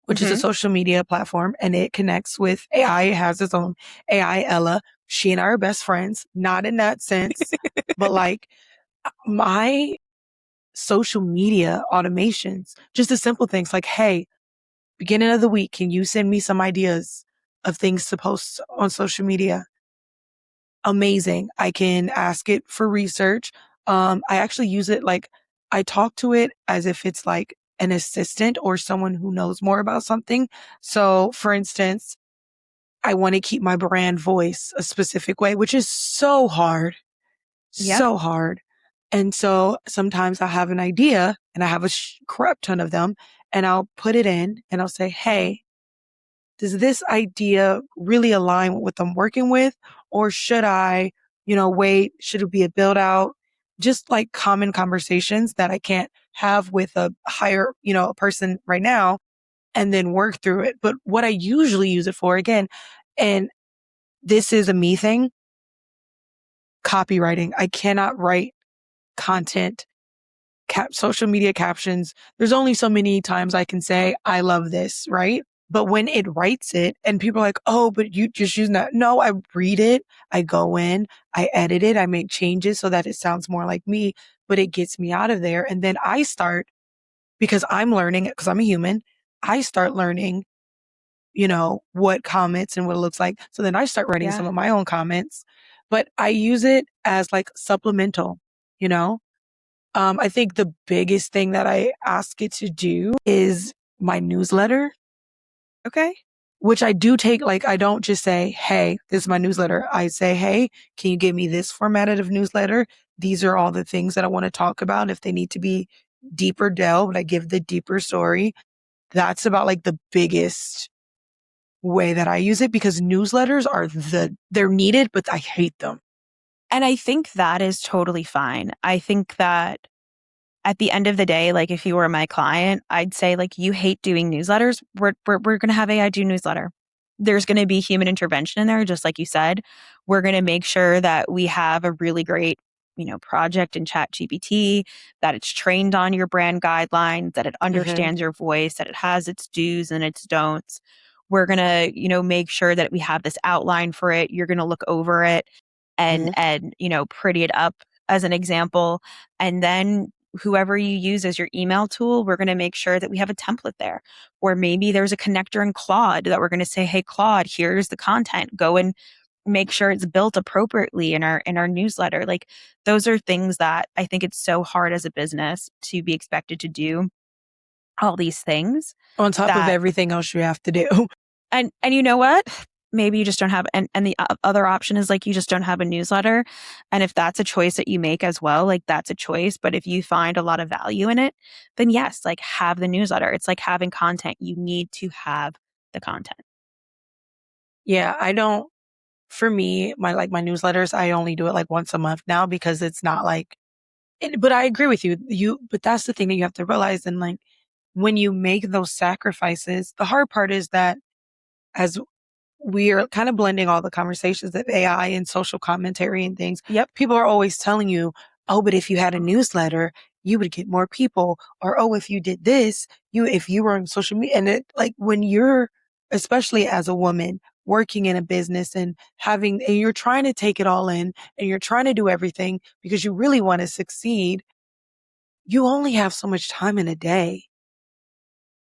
which is a social media platform, and it connects with AI. It has its own AI Ella. She and I are best friends, not in that sense, but like my social media automations, just the simple things like, hey, beginning of the week, can you send me some ideas of things to post on social media? Amazing. I can ask it for research. I actually use it like I talk to it as if it's like an assistant or someone who knows more about something. So for instance, I want to keep my brand voice a specific way, which is so hard, so hard. And so sometimes I have an idea and I have a crap ton of them, and I'll put it in and I'll say, hey, does this idea really align with what I'm working with? Or should I, wait? Should it be a build out? Just like common conversations that I can't have with a higher, a person right now, and then work through it. But what I usually use it for, again, and this is a me thing, copywriting. I cannot write content, social media captions. There's only so many times I can say, I love this, right? But when it writes it and people are like, oh, but you just using that. No, I read it. I go in, I edit it. I make changes so that it sounds more like me, but it gets me out of there. And then I start, because I'm learning, because I'm a human, I start learning what comments and what it looks like. So then I start writing some of my own comments, but I use it as like supplemental, I think the biggest thing that I ask it to do is my newsletter. Okay. Which I do take, like, I don't just say, hey, this is my newsletter. I say, hey, can you give me this formatted of newsletter? These are all the things that I want to talk about. If they need to be deeper delved, I give the deeper story. That's about like the biggest way that I use it, because newsletters they're needed, but I hate them. And I think that is totally fine. I think that at the end of the day, like if you were my client, I'd say like, you hate doing newsletters. We're going to have AI do newsletter. There's going to be human intervention in there, just like you said. We're going to make sure that we have a really great, project in ChatGPT, that it's trained on your brand guidelines, that it understands your voice, that it has its do's and its don'ts. We're going to, make sure that we have this outline for it. You're going to look over it and pretty it up as an example. And then whoever you use as your email tool, we're going to make sure that we have a template there. Or maybe there's a connector in Claude that we're going to say, hey, Claude, here's the content. Go and make sure it's built appropriately in our newsletter. Like, those are things that I think it's so hard as a business to be expected to do all these things. On top of everything else you have to do. And you know what? Maybe you just don't have, and the other option is like, you just don't have a newsletter. And if that's a choice that you make as well, like that's a choice. But if you find a lot of value in it, then yes, like have the newsletter. It's like having content. You need to have the content. Yeah, for me, my newsletters, I only do it like once a month now, because it's not like, but I agree with you. But that's the thing that you have to realize. And like, when you make those sacrifices, the hard part is that as we are kind of blending all the conversations of AI and social commentary and things. Yep. People are always telling you, oh, but if you had a newsletter, you would get more people. Or, oh, if you did this, if you were on social media. And it, like, when you're, especially as a woman working in a business and you're trying to take it all in and you're trying to do everything because you really want to succeed, you only have so much time in a day.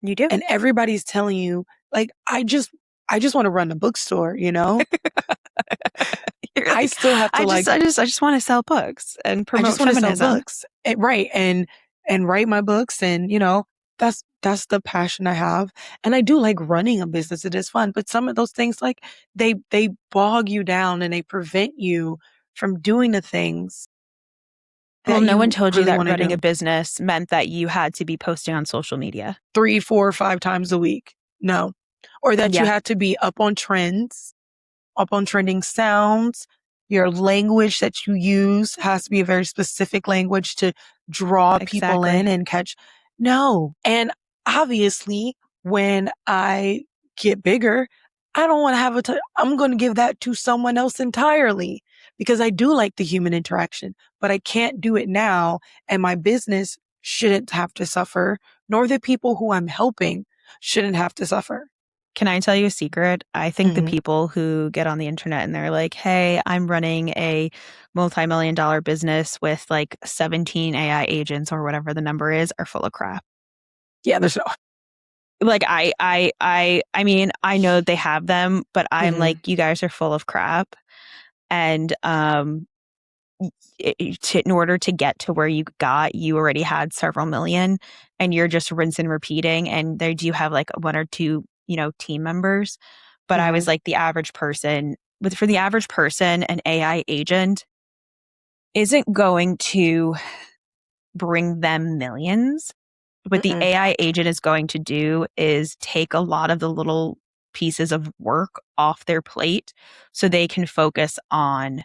You do. And everybody's telling you, like, I just want to run a bookstore, I still have to I just want to sell books and promote feminism. I just want to sell books. Right. And write my books. And, that's the passion I have. And I do like running a business. It is fun. But some of those things, like, they bog you down and they prevent you from doing the things. Well, no one told you that running a business meant that you had to be posting on social media 3, 4, 5 times a week. No. Or that you had to be up on trends, up on trending sounds. Your language that you use has to be a very specific language to draw people in and catch. No. And obviously, when I get bigger, I don't want to have I'm going to give that to someone else entirely, because I do like the human interaction, but I can't do it now. And my business shouldn't have to suffer, nor the people who I'm helping shouldn't have to suffer. Can I tell you a secret? I think the people who get on the internet and they're like, hey, I'm running a multi-million-dollar business with like 17 AI agents or whatever the number is, are full of crap. Yeah, there's no. Like, I mean, I know they have them, but I'm like, you guys are full of crap. And in order to get to where you got, you already had several million, and you're just rinse and repeating. And there do have like 1 or 2, team members. But I was like, the average person, for the average person, an AI agent isn't going to bring them millions. What the AI agent is going to do is take a lot of the little pieces of work off their plate so they can focus on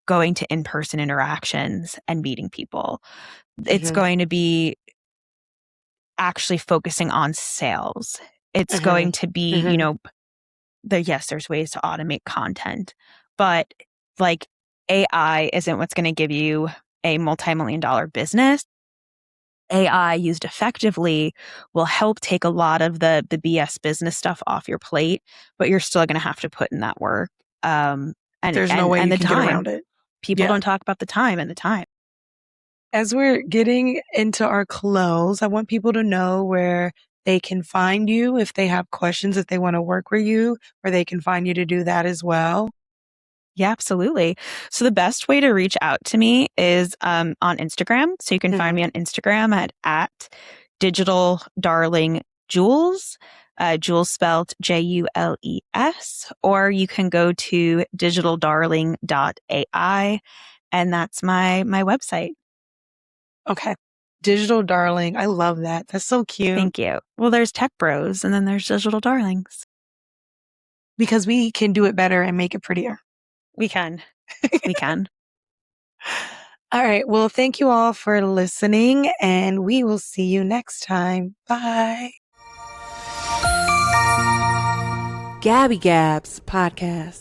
going to in-person interactions and meeting people. It's going to be actually focusing on sales. It's going to be, there's ways to automate content, but like, AI isn't what's going to give you a multi-million-dollar business. AI used effectively will help take a lot of the BS business stuff off your plate, but you're still going to have to put in that work. And there's no way you can get around it. People don't talk about the time and the time. As we're getting into our close, I want people to know where they can find you if they have questions, if they want to work with you, or they can find you to do that as well? Yeah, absolutely. So the best way to reach out to me is on Instagram. So you can find me on Instagram at digitaldarlingjules, Jules spelled Jules, or you can go to digitaldarling.ai, and that's my website. Okay. Digital Darling. I love that. That's so cute. Thank you. Well, there's Tech Bros and then there's Digital Darlings. Because we can do it better and make it prettier. We can. We can. All right. Well, thank you all for listening, and we will see you next time. Bye. Gabi Gabs Podcast.